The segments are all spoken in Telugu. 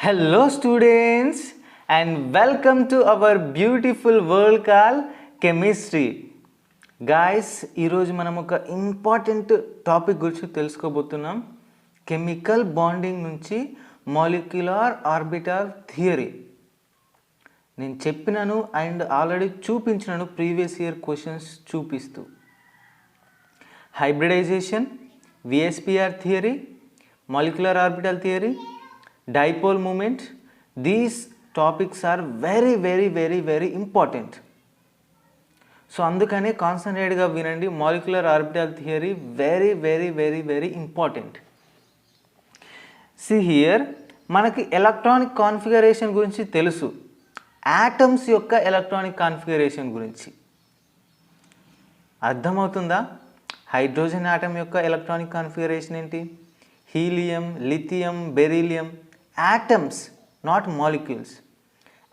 Hello students and welcome to our beautiful world called chemistry. Guys, ఈరోజు మనం ఒక ఇంపార్టెంట్ టాపిక్ గురించి తెలుసుకోబోతున్నాం. కెమికల్ బాండింగ్ నుంచి మాలిక్యులర్ ఆర్బిటాల్ థియరీ. నేను చెప్పినాను అండ్ ఆల్రెడీ చూపించినాను ప్రీవియస్ ఇయర్ క్వశ్చన్స్ చూపిస్తూ. Hybridization, VSPR theory, molecular orbital theory, dipole moment, these topics are very important. So అందుకనే కాన్సన్ట్రేట్గా వినండి. Molecular orbital theory very important. See here, మనకి ఎలక్ట్రానిక్ కాన్ఫిగరేషన్ గురించి తెలుసు, యాటమ్స్ యొక్క ఎలక్ట్రానిక్ కాన్ఫిగరేషన్ గురించి అర్థమవుతుందా? హైడ్రోజన్ ఆటమ్ యొక్క ఎలక్ట్రానిక్ కాన్ఫిగరేషన్ ఏంటి? Helium, lithium, beryllium. Atoms, not molecules.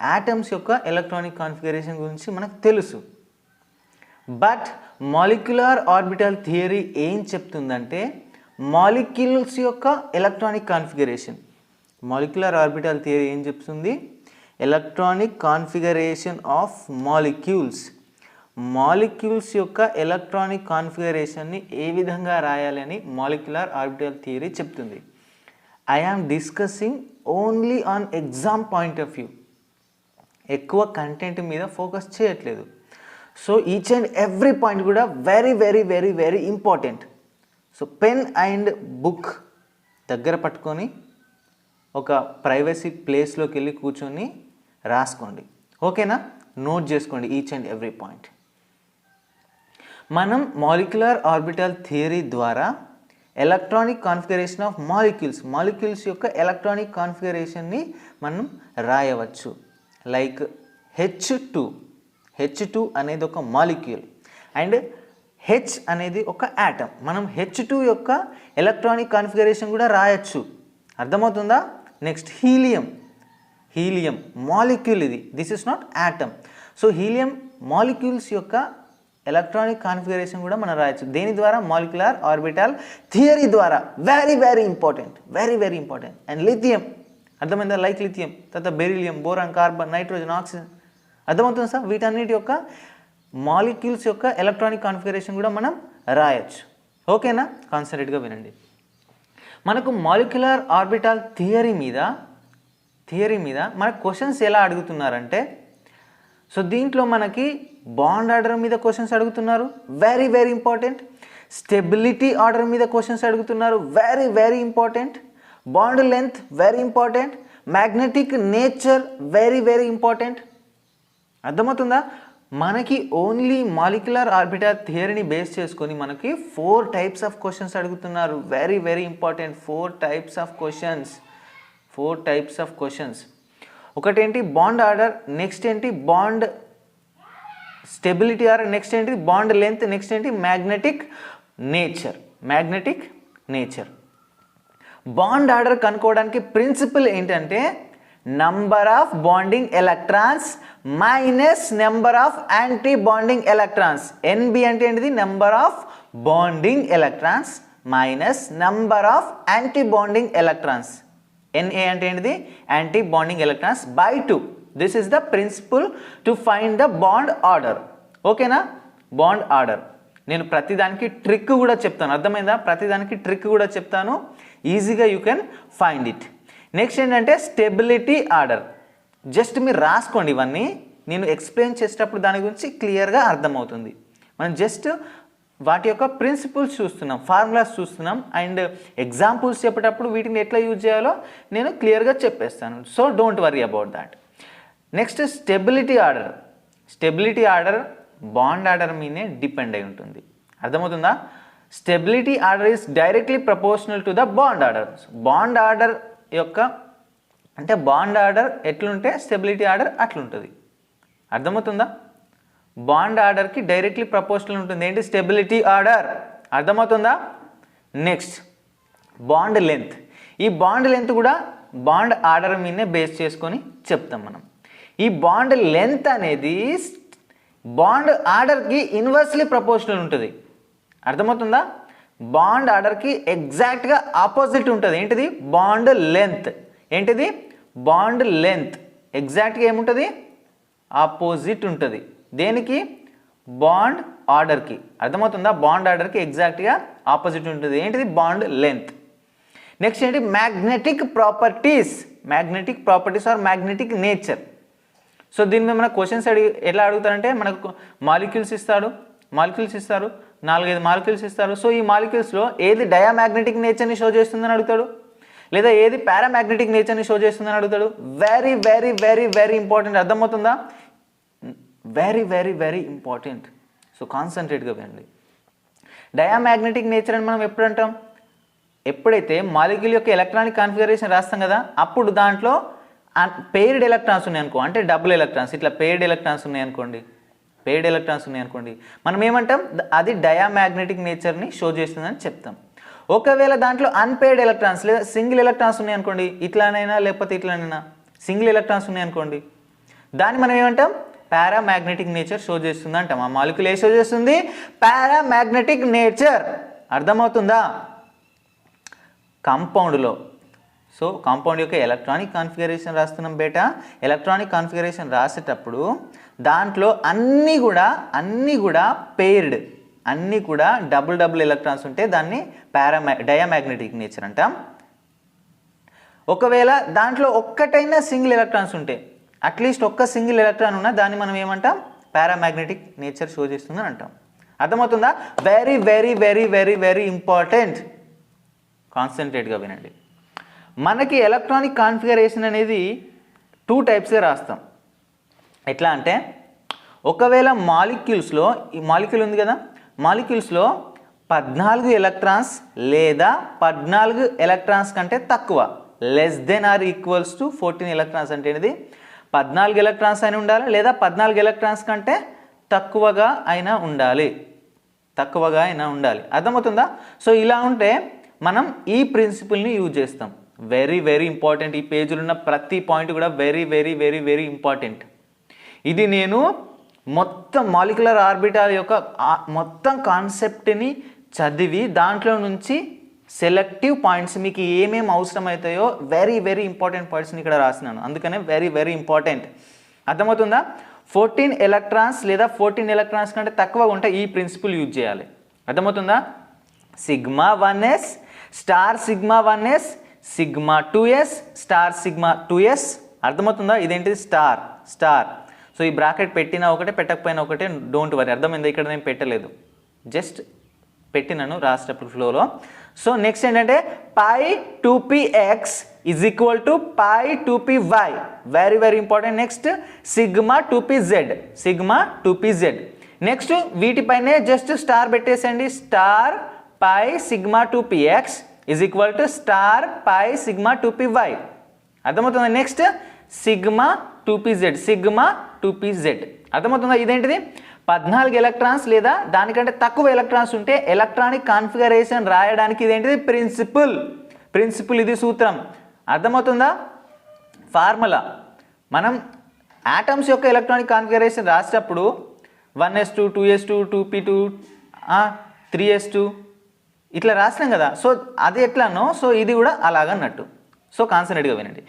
Atoms యొక్క ఎలక్ట్రానిక్ కాన్ఫిగరేషన్ గురించి మనకు తెలుసు. బట్ మాలిక్యులర్ ఆర్బిటాల్ థియరీ ఏం చెప్తుందంటే మాలిక్యూల్స్ యొక్క electronic configuration. Molecular orbital theory ఏం చెప్తుంది? Electronic configuration of molecules. Molecules యొక్క ఎలక్ట్రానిక్ కాన్ఫిగరేషన్ని ఏ విధంగా రాయాలని మాలిక్యులర్ ఆర్బిటాల్ థియరీ చెప్తుంది. I am discussing only on exam point of view. ఎక్కువ కంటెంట్ మీద ఫోకస్ చేయట్లేదు. So each and every point కూడా very important. So pen and book దగ్గర పట్టుకొని ఒక ప్రైవసీ ప్లేస్లోకి వెళ్ళి కూర్చొని రాసుకోండి, ఓకేనా? నోట్ చేసుకోండి ఈచ్ అండ్ ఎవ్రీ పాయింట్. మనం మాలిక్యులర్ ఆర్బిటాల్ థియరీ ద్వారా ఎలక్ట్రానిక్ కాన్ఫిగరేషన్ ఆఫ్ మాలిక్యూల్స్ యొక్క ఎలక్ట్రానిక్ కాన్ఫిగరేషన్ని మనం రాయవచ్చు. లైక్ H2 అనేది ఒక మాలిక్యూల్ అండ్ H అనేది ఒక యాటమ్. మనం H2 యొక్క ఎలక్ట్రానిక్ కాన్ఫిగరేషన్ కూడా రాయొచ్చు, అర్థమవుతుందా? Next helium molecule, this is not atom. So helium molecules యొక్క ఎలక్ట్రానిక్ కాన్ఫిగరేషన్ కూడా మనం రాయొచ్చు. దేని ద్వారా? మాలిక్యులర్ ఆర్బిటాల్ థియరీ ద్వారా. Very important. అండ్ లిథియం, అర్థమైందా? లైక్ లిథియం, తర్వాత beryllium, boron, carbon, nitrogen, oxygen, అర్థమవుతుంది సార్? వీటన్నిటి యొక్క మాలిక్యూల్స్ యొక్క ఎలక్ట్రానిక్ కాన్ఫిగరేషన్ కూడా మనం రాయొచ్చు, ఓకేనా? కాన్సన్ట్రేట్గా వినండి. మనకు మాలిక్యులర్ ఆర్బిటాల్ థియరీ మీద మనకు క్వశ్చన్స్ ఎలా అడుగుతున్నారంటే, సో దీంట్లో మనకి బాండ్ ఆర్డర్ మీద క్వశ్చన్స్ అడుగుతున్నారు, వెరీ ఇంపార్టెంట్. స్టెబిలిటీ ఆర్డర్ మీద క్వశ్చన్స్ అడుగుతున్నారు, very important. Bond length very important. Magnetic nature very important. అర్థమవుతుందా? మనకి ఓన్లీ మాలిక్యులర్ ఆర్బిటాల్ థియరీని బేస్ చేసుకొని మనకి 4 types ఆఫ్ క్వశ్చన్స్ అడుగుతున్నారు, very important. 4 types of questions. ఒకటేంటి బాండ్ ఆర్డర్, నెక్స్ట్ ఏంటి బాండ్ స్టెబిలిటీ ఆర్డర్, నెక్స్ట్ ఏంటి బాండ్ లెంత్, నెక్స్ట్ ఏంటి మ్యాగ్నెటిక్ నేచర్. బాండ్ ఆర్డర్ కనుక్కోవడానికి ప్రిన్సిపల్ ఏంటంటే number of bonding electrons minus number of anti bonding electrons. NB అంటే ఏంటిది? Number of bonding electrons minus number of anti bonding electrons. NA అంటే ఏంటిది? Anti bonding electrons by 2. This is the principle to find the bond order, ఓకేనా? బాండ్ ఆర్డర్ నేను ప్రతిదానికి ట్రిక్ కూడా చెప్తాను, అర్థమైందా? ప్రతిదానికి ట్రిక్ కూడా చెప్తాను, ఈజీగా you can find it. Next ఏంటంటే స్టెబిలిటీ ఆర్డర్. జస్ట్ మీరు రాసుకోండి, ఇవన్నీ నేను ఎక్స్ప్లెయిన్ చేసేటప్పుడు దాని గురించి క్లియర్గా అర్థమవుతుంది. మనం జస్ట్ వాటి యొక్క ప్రిన్సిపల్స్ చూస్తున్నాం, ఫార్ములాస్ చూస్తున్నాం, అండ్ ఎగ్జాంపుల్స్ చెప్పేటప్పుడు వీటిని ఎట్లా యూజ్ చేయాలో నేను క్లియర్గా చెప్పేస్తాను. So don't worry about that. Next stability order bond order మీదే డిపెండ్ అయి ఉంటుంది, అర్థమవుతుందా? Stability order is directly proportional to the bond order. Bond order యొక్క అంటే బాండ్ ఆర్డర్ ఎట్లుంటే స్టెబిలిటీ ఆర్డర్ అట్లుంటుంది, అర్థమవుతుందా? బాండ్ ఆర్డర్కి డైరెక్ట్లీ ప్రపోర్షనల్ ఉంటుంది. ఏంటి? స్టెబిలిటీ ఆర్డర్, అర్థమవుతుందా? Next bond length. ఈ బాండ్ లెంత్ కూడా బాండ్ ఆర్డర్ మీదనే బేస్ చేసుకొని చెప్తాం మనం. ఈ బాండ్ లెంత్ అనేది బాండ్ ఆర్డర్కి ఇన్వర్స్లీ ప్రపోర్షనల్ ఉంటుంది, అర్థమవుతుందా? బాండ్ ఆర్డర్కి ఎగ్జాక్ట్గా ఆపోజిట్ ఉంటుంది. ఏంటిది? Bond length. ఏంటిది? బాండ్ లెంత్ ఎగ్జాక్ట్గా ఏముంటుంది, ఆపోజిట్ ఉంటుంది. దేనికి, బాండ్ ఆర్డర్కి. అర్థమవుతుందా, బాండ్ ఆర్డర్కి ఎగ్జాక్ట్గా ఆపోజిట్ ఉంటుంది. ఏంటిది, బాండ్ లెంత్. నెక్స్ట్ ఏంటి, magnetic properties or magnetic nature. So దీని మీద మన క్వశ్చన్స్ ఎలా అడుగుతారంటే, మనకు మాలిక్యూల్స్ ఇస్తారు, 4-5 మాలిక్యూల్స్ ఇస్తారు. సో ఈ మాలిక్యూల్స్లో ఏది డయామాగ్నెటిక్ నేచర్ని షో చేస్తుందని అడుగుతాడు, లేదా ఏది పారామాగ్నెటిక్ నేచర్ని షో చేస్తుందని అడుగుతాడు. Very very very very important. అర్థమవుతుందా, very very very important. So కాన్సన్ట్రేట్గా వినండి. డయామాగ్నెటిక్ నేచర్ అని మనం ఎప్పుడు అంటాం, ఎప్పుడైతే మాలిక్యూల్ యొక్క ఎలక్ట్రానిక్ కాన్ఫిగరేషన్ రాస్తాం కదా, అప్పుడు దాంట్లో పెయిర్డ్ ఎలక్ట్రాన్స్ ఉన్నాయనుకో, అంటే డబుల్ ఎలక్ట్రాన్స్, ఇట్లా పెయిర్డ్ ఎలక్ట్రాన్స్ ఉన్నాయనుకోండి, మనం ఏమంటాం, అది డయామాగ్నెటిక్ నేచర్ని షో చేస్తుందని చెప్తాం. ఒకవేళ దాంట్లో అన్పెయిర్డ్ ఎలక్ట్రాన్స్ లేదా సింగిల్ ఎలక్ట్రాన్స్ ఉన్నాయనుకోండి, ఇట్లానైనా లేకపోతే ఇట్లానైనా సింగిల్ ఎలక్ట్రాన్స్ ఉన్నాయనుకోండి, దాన్ని మనం ఏమంటాం, పారామాగ్నెటిక్ నేచర్ షో చేస్తుంది అంటాం. ఆ మాలిక్యూల్ ఏ షో చేస్తుంది, పారామాగ్నెటిక్ నేచర్. అర్థమవుతుందా. కాంపౌండ్లో, సో కాంపౌండ్ యొక్క ఎలక్ట్రానిక్ కాన్ఫిగరేషన్ రాస్తున్నాం బేటా. ఎలక్ట్రానిక్ కాన్ఫిగరేషన్ రాసేటప్పుడు దాంట్లో అన్నీ కూడా పెయిర్డ్, అన్నీ కూడా డబుల్ ఎలక్ట్రాన్స్ ఉంటే దాన్ని డయామాగ్నెటిక్ నేచర్ అంటాం. ఒకవేళ దాంట్లో ఒక్కటైనా సింగిల్ ఎలక్ట్రాన్స్ ఉంటే, అట్లీస్ట్ ఒక్క సింగిల్ ఎలక్ట్రాన్ ఉన్నా, దాన్ని మనం ఏమంటాం, పారామాగ్నెటిక్ నేచర్ షో చేస్తుందని అంటాం. అర్థమవుతుందా. Very very very very very important. కాన్సన్ట్రేట్గా వినండి. మనకి ఎలక్ట్రానిక్ కాన్ఫిగరేషన్ అనేది 2 టైప్స్గా రాస్తాం. ఎట్లా అంటే, ఒకవేళ మాలిక్యూల్స్లో, ఈ మాలిక్యూల్ ఉంది కదా, మాలిక్యూల్స్లో 14 ఎలక్ట్రాన్స్ లేదా 14 ఎలక్ట్రాన్స్ కంటే తక్కువ, less than or equals to 14 electrons అంటే ఏంటిది, 14 ఎలక్ట్రాన్స్ అయినా ఉండాలి, లేదా 14 ఎలక్ట్రాన్స్ కంటే తక్కువగా అయినా ఉండాలి. అర్థమవుతుందా. సో ఇలా ఉంటే మనం ఈ ప్రిన్సిపల్ని యూజ్ చేస్తాం. Very very important. ఈ పేజీలో ఉన్న ప్రతి పాయింట్ కూడా very very very very important. ఇది నేను మొత్తం మాలిక్యులర్ ఆర్బిటాల్ యొక్క మొత్తం కాన్సెప్ట్ని చదివి దాంట్లో నుంచి సెలెక్టివ్ పాయింట్స్ మీకు ఏమేమి అవసరమవుతాయో వెరీ వెరీ ఇంపార్టెంట్ పాయింట్స్ని ఇక్కడ రాసినాను. అందుకనే వెరీ వెరీ ఇంపార్టెంట్. అర్థమవుతుందా. 14 ఎలక్ట్రాన్స్ లేదా 14 ఎలక్ట్రాన్స్ కంటే తక్కువ ఉంటే ఈ ప్రిన్సిపల్ యూజ్ చేయాలి. అర్థమవుతుందా. Sigma 1s star sigma 1s sigma 2s star sigma 2s. అర్థమవుతుందా. ఇదేంటిది, స్టార్. సో ఈ బ్రాకెట్ పెట్టినా ఒకటే, పెట్టకపోయినా ఒకటే, డోంట్ వరీ. అర్థమైందా. ఇక్కడ నేను పెట్టలేదు, జస్ట్ పెట్టినాను రాసేటప్పుడు ఫ్లోలో. సో నెక్స్ట్ ఏంటంటే, pi 2px is equal to pi 2py. Very very important. Next sigma 2pz. Next వీటిపైనే జస్ట్ స్టార్ పెట్టేసండి. Star pi sigma 2px is equal to star pi sigma 2py. అర్థమవుతుందా. Next sigma 2pz. అర్థమవుతుందా. ఇదేంటిది, 14 ఎలక్ట్రాన్స్ లేదా దానికంటే తక్కువ ఎలక్ట్రాన్స్ ఉంటే ఎలక్ట్రానిక్ కాన్ఫిగరేషన్ రాయడానికి ఇదేంటిది, ప్రిన్సిపల్. ఇది సూత్రం. అర్థమవుతుందా. ఫార్ములా, మనం ఆటమ్స్ యొక్క ఎలక్ట్రానిక్ కాన్ఫిగరేషన్ రాసేటప్పుడు 1s2 2s2 2p2 3s2 ఇట్లా రాసినాం కదా. సో అది ఎట్లానో, సో ఇది కూడా అలాగన్నట్టు. సో కాన్సన్ట్రేట్గా వినండి.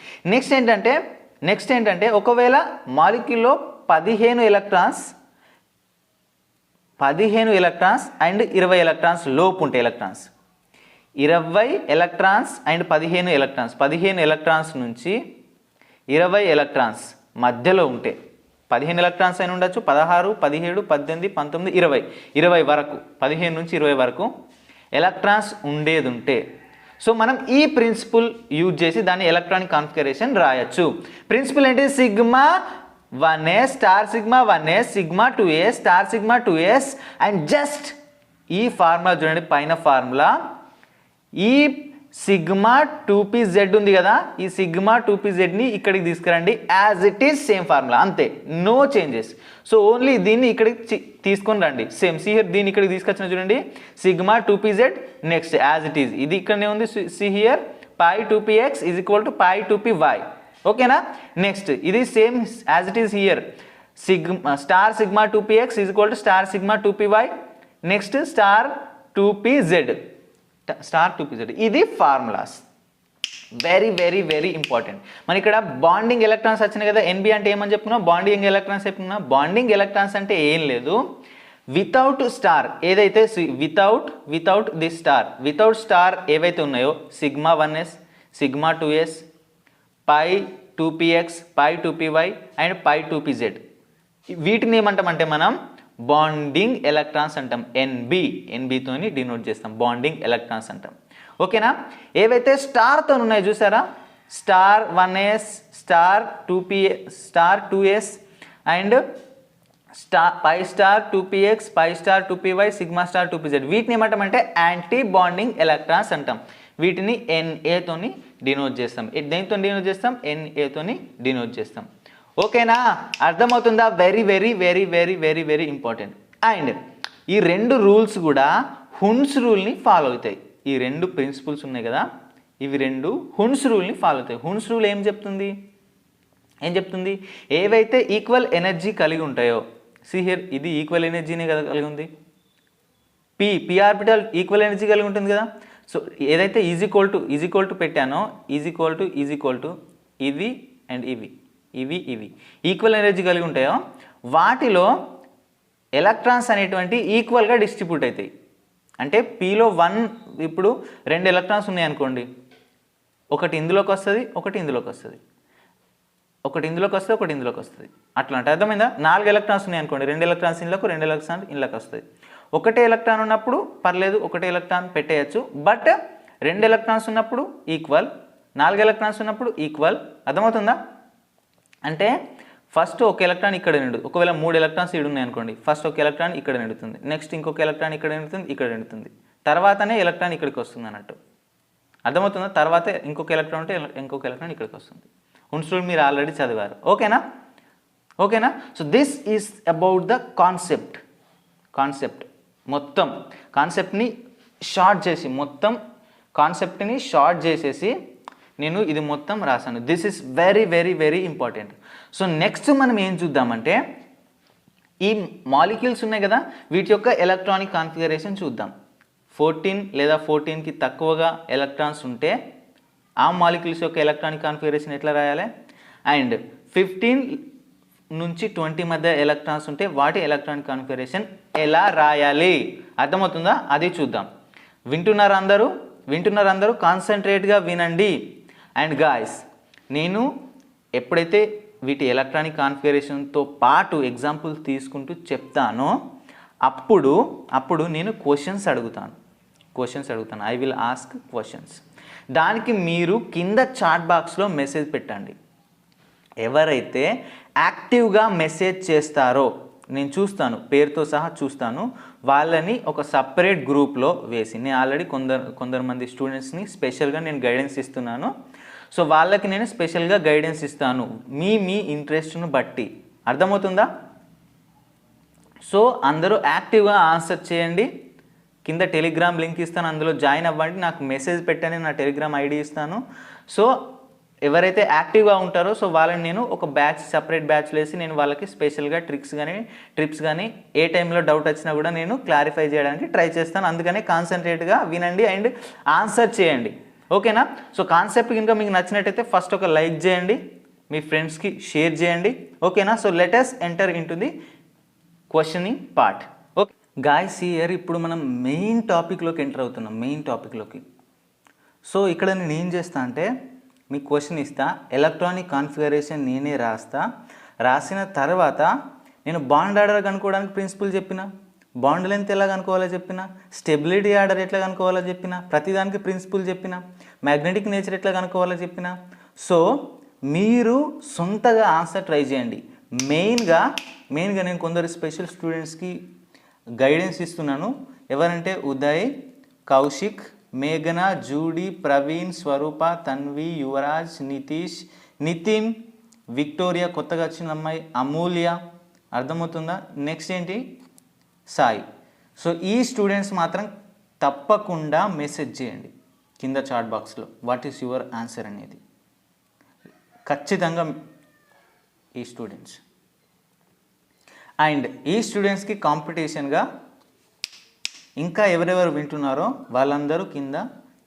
నెక్స్ట్ ఏంటంటే ఒకవేళ మాలిక్యూల్లో 15 ఎలక్ట్రాన్స్ అండ్ 20 ఎలక్ట్రాన్స్ లోపు ఉంటే, 20 ఎలక్ట్రాన్స్ అండ్ 15 ఎలక్ట్రాన్స్, 15 ఎలక్ట్రాన్స్ నుంచి 20 ఎలక్ట్రాన్స్ మధ్యలో ఉంటే, 15 ఎలక్ట్రాన్స్ అయినా ఉండొచ్చు, 16 17 18 19 20 వరకు, 15 నుంచి 20 వరకు ఎలక్ట్రాన్స్ ఉండేది ఉంటే, సో మనం ఈ ప్రిన్సిపల్ యూజ్ చేసి దాన్ని ఎలక్ట్రానిక్ కాన్ఫిగరేషన్ రాయొచ్చు. ప్రిన్సిపల్ ఏంటి, sigma 1s star sigma 1s sigma 2s star sigma 2s. And just ఈ ఫార్ములా చూడండి, పైన ఫార్ములా, ఈ సిగ్మా 2pz ఉంది కదా, ఈ సిగ్మా 2pzని ఇక్కడికి తీసుకురండి. As it is same formula, అంతే, నో చేంజెస్. సో ఓన్లీ దీన్ని ఇక్కడికి తీసుకొని రండి. సేమ్ సి హియర్, దీన్ని ఇక్కడికి తీసుకొచ్చిన చూడండి, sigma 2pz. Next as it is, ఇది ఇక్కడనే ఉంది, see here pi 2px is equal to pi 2py. ఓకేనా. నెక్స్ట్ ఇది same as it is here, star sigma 2px is equal to star sigma 2py. Next star 2pz. ఇది formulas. Very very very important. మన ఇక్కడ బాండింగ్ ఎలక్ట్రాన్స్ వచ్చినాయి కదా, ఎన్బి అంటే ఏమని చెప్పుకున్నా, బాండింగ్ ఎలక్ట్రాన్స్ చెప్పుకున్నా. బాండింగ్ ఎలక్ట్రాన్స్ అంటే ఏం లేదు, వితౌట్ స్టార్ ఏదైతే without the star, without star ఏవైతే ఉన్నాయో sigma 1s, sigma 2s, pi 2px, pi 2py and pi 2pz, వీటిని ఏమంటామంటే మనం బాండింగ్ ఎలక్ట్రాన్స్ అంటాం. ఎన్బితోని డినోట్ చేస్తాం, బాండింగ్ ఎలక్ట్రాన్స్ అంటాం. ఓకేనా. ఏవైతే స్టార్తో ఉన్నాయి చూసారా, star 1s, star 2s and pi star 2px, pi star 2py, sigma star 2pz, వీటిని ఏమంటామంటే యాంటీ బాండింగ్ ఎలక్ట్రాన్స్ అంటాం. వీటిని ఎన్ఏతోని డినోట్ చేస్తాం. దేనితో డినోట్ చేస్తాం, ఎన్ఏతోని డినోట్ చేస్తాం. ఓకేనా, అర్థమవుతుందా? Very very very very very very important. And ఈ రెండు రూల్స్ కూడా హున్స్ రూల్ని ఫాలో అవుతాయి. ఈ రెండు ప్రిన్సిపల్స్ ఉన్నాయి కదా, ఇవి రెండు హున్స్ రూల్ని ఫాలో అవుతాయి. హున్స్ రూల్ ఏం చెప్తుంది, ఏవైతే ఈక్వల్ ఎనర్జీ కలిగి ఉంటాయో, సి హియర్ ఇది ఈక్వల్ ఎనర్జీనే కదా కలిగి ఉంది, పి ఆర్బిటల్ ఈక్వల్ ఎనర్జీ కలిగి ఉంటుంది కదా. సో ఏదైతే ఈజ్ ఈక్వల్ టు పెట్టానో, ఈజ్ ఈక్వల్ టు ఇది అండ్ ఇవి ఈక్వల్ ఎనర్జీ కలిగి ఉంటాయో వాటిలో ఎలక్ట్రాన్స్ అనేటువంటి ఈక్వల్గా డిస్ట్రిబ్యూట్ అవుతాయి. అంటే పిలో 1, ఇప్పుడు 2 ఎలక్ట్రాన్స్ ఉన్నాయి అనుకోండి, ఒకటి ఇందులోకి వస్తుంది, ఒకటి ఇందులోకి వస్తుంది, ఒకటి ఇందులోకి వస్తుంది, ఒకటి ఇందులోకి వస్తుంది, అట్లా అంటే అర్థమైందా. 4 ఎలక్ట్రాన్స్ ఉన్నాయి అనుకోండి, 2 ఎలక్ట్రాన్స్ ఇందులోకి, 2 ఎలక్ట్రాన్స్ ఇందులోకి వస్తుంది. ఒకటే ఎలక్ట్రాన్ ఉన్నప్పుడు పర్లేదు, ఒకటే ఎలక్ట్రాన్ పెట్టేయచ్చు. బట్ 2 ఎలక్ట్రాన్స్ ఉన్నప్పుడు ఈక్వల్, 4 ఎలక్ట్రాన్స్ ఉన్నప్పుడు ఈక్వల్. అర్థమవుతుందా? అంటే ఫస్ట్ ఒక ఎలక్ట్రాన్ ఇక్కడ నిండు, ఒకవేళ 3 ఎలక్ట్రాన్స్ ఇక్కడ ఉన్నాయి అనుకోండి, ఫస్ట్ ఒక ఎలక్ట్రాన్ ఇక్కడ నిండుతుంది, నెక్స్ట్ ఇంకొక ఎలక్ట్రాన్ ఇక్కడ నిండుతుంది, ఇక్కడ నిండుతుంది, తర్వాతనే ఎలక్ట్రాన్ ఇక్కడికి వస్తుంది అన్నట్టు. అర్థమవుతుందా? తర్వాత ఇంకొక ఎలక్ట్రాన్ ఉంటే ఇంకొక ఎలక్ట్రాన్ ఇక్కడికి వస్తుంది. హున్స్ రూల్ మీరు ఆల్రెడీ చదివారు. ఓకేనా. So this is about the concept మొత్తం కాన్సెప్ట్ని షార్ట్ చేసేసి నేను ఇది మొత్తం రాశాను. This is very very very important. So next మనం ఏం చూద్దామంటే, ఈ మాలిక్యూల్స్ ఉన్నాయి కదా, వీటి యొక్క ఎలక్ట్రానిక్ కాన్ఫిగరేషన్ చూద్దాం. 14 లేదా 14కి తక్కువగా ఎలక్ట్రాన్స్ ఉంటే ఆ మాలిక్యూల్స్ యొక్క ఎలక్ట్రానిక్ కాన్ఫిగరేషన్ ఎట్లా రాయాలి, అండ్ 15 నుంచి 20 మధ్య ఎలక్ట్రాన్స్ ఉంటే వాటి ఎలక్ట్రానిక్ కాన్ఫిగరేషన్ ఎలా రాయాలి, అర్థమవుతుందా? అది చూద్దాం. వింటున్నారు అందరూ కాన్సన్ట్రేట్గా వినండి. అండ్ గాయస్, నేను ఎప్పుడైతే వీటి ఎలక్ట్రానిక్ కాన్ఫిగరేషన్తో పాటు ఎగ్జాంపుల్స్ తీసుకుంటూ చెప్తానో అప్పుడు నేను క్వశ్చన్స్ అడుగుతాను. I will ask questions. దానికి మీరు కింద చాట్ బాక్స్లో మెసేజ్ పెట్టండి. ఎవరైతే యాక్టివ్గా మెసేజ్ చేస్తారో నేను చూస్తాను, పేరుతో సహా చూస్తాను, వాళ్ళని ఒక సపరేట్ గ్రూప్లో వేసి, నేను ఆల్రెడీ కొందరు మంది స్టూడెంట్స్ని స్పెషల్గా నేను గైడెన్స్ ఇస్తున్నాను. సో వాళ్ళకి నేను స్పెషల్గా గైడెన్స్ ఇస్తాను మీ ఇంట్రెస్ట్ను బట్టి. అర్థమవుతుందా? సో అందరూ యాక్టివ్గా ఆన్సర్ చేయండి. కింద టెలిగ్రామ్ లింక్ ఇస్తాను, అందులో జాయిన్ అవ్వండి. నాకు మెసేజ్ పెట్టండి, నా టెలిగ్రామ్ ఐడి ఇస్తాను. సో ఎవరైతే యాక్టివ్గా ఉంటారో సో వాళ్ళని నేను ఒక సపరేట్ బ్యాచ్లో వేసి నేను వాళ్ళకి స్పెషల్గా ట్రిప్స్ కానీ ఏ టైంలో డౌట్ వచ్చినా కూడా నేను క్లారిఫై చేయడానికి ట్రై చేస్తాను. అందుకనే కాన్సన్ట్రేట్గా వినండి అండ్ ఆన్సర్ చేయండి. ఓకేనా. సో కాన్సెప్ట్ కనుక మీకు నచ్చినట్టయితే ఫస్ట్ ఒక లైక్ చేయండి, మీ ఫ్రెండ్స్కి షేర్ చేయండి. ఓకేనా. So let us enter in to the questioning part. Okay guys, here ఇప్పుడు మనం మెయిన్ టాపిక్లోకి ఎంటర్ అవుతున్నాం. సో ఇక్కడ నేను ఏం చేస్తా అంటే మీకు క్వశ్చన్ ఇస్తా, ఎలక్ట్రానిక్ కాన్ఫిగరేషన్ నేనే రాసిన తర్వాత నేను బాండ్ ఆర్డర్ కనుక్కోవడానికి ప్రిన్సిపల్ చెప్పిన, బాండ్ లెంత్ ఎలా కనుక్కోవాలో చెప్పిన, స్టెబిలిటీ ఆర్డర్ ఎట్లా కనుక్కోవాలో చెప్పిన, ప్రతిదానికి ప్రిన్సిపల్ చెప్పిన, మ్యాగ్నెటిక్ నేచర్ ఎట్లా కనుక్కోవాలో చెప్పిన. సో మీరు సొంతగా ఆన్సర్ ట్రై చేయండి. మెయిన్గా నేను కొందరు స్పెషల్ స్టూడెంట్స్కి గైడెన్స్ ఇస్తున్నాను. ఎవరంటే ఉదయ్, కౌశిక్, మేఘన, జూడీ, ప్రవీణ్, స్వరూప, తన్వి, యువరాజ్, నితీష్, నితిన్, విక్టోరియా, కొత్తగా వచ్చిన అమ్మాయి, అమూల్య. అర్థమవుతుందా? నెక్స్ట్ ఏంటి, సాయి. సో ఈ స్టూడెంట్స్ మాత్రం తప్పకుండా మెసేజ్ చేయండి కింద చాట్ బాక్స్లో వాట్ ఈస్ యువర్ ఆన్సర్ అనేది. ఖచ్చితంగా ఈ స్టూడెంట్స్ అండ్ ఈ స్టూడెంట్స్కి కాంపిటీషన్గా ఇంకా ఎవరెవరు వింటున్నారో వాళ్ళందరూ కింద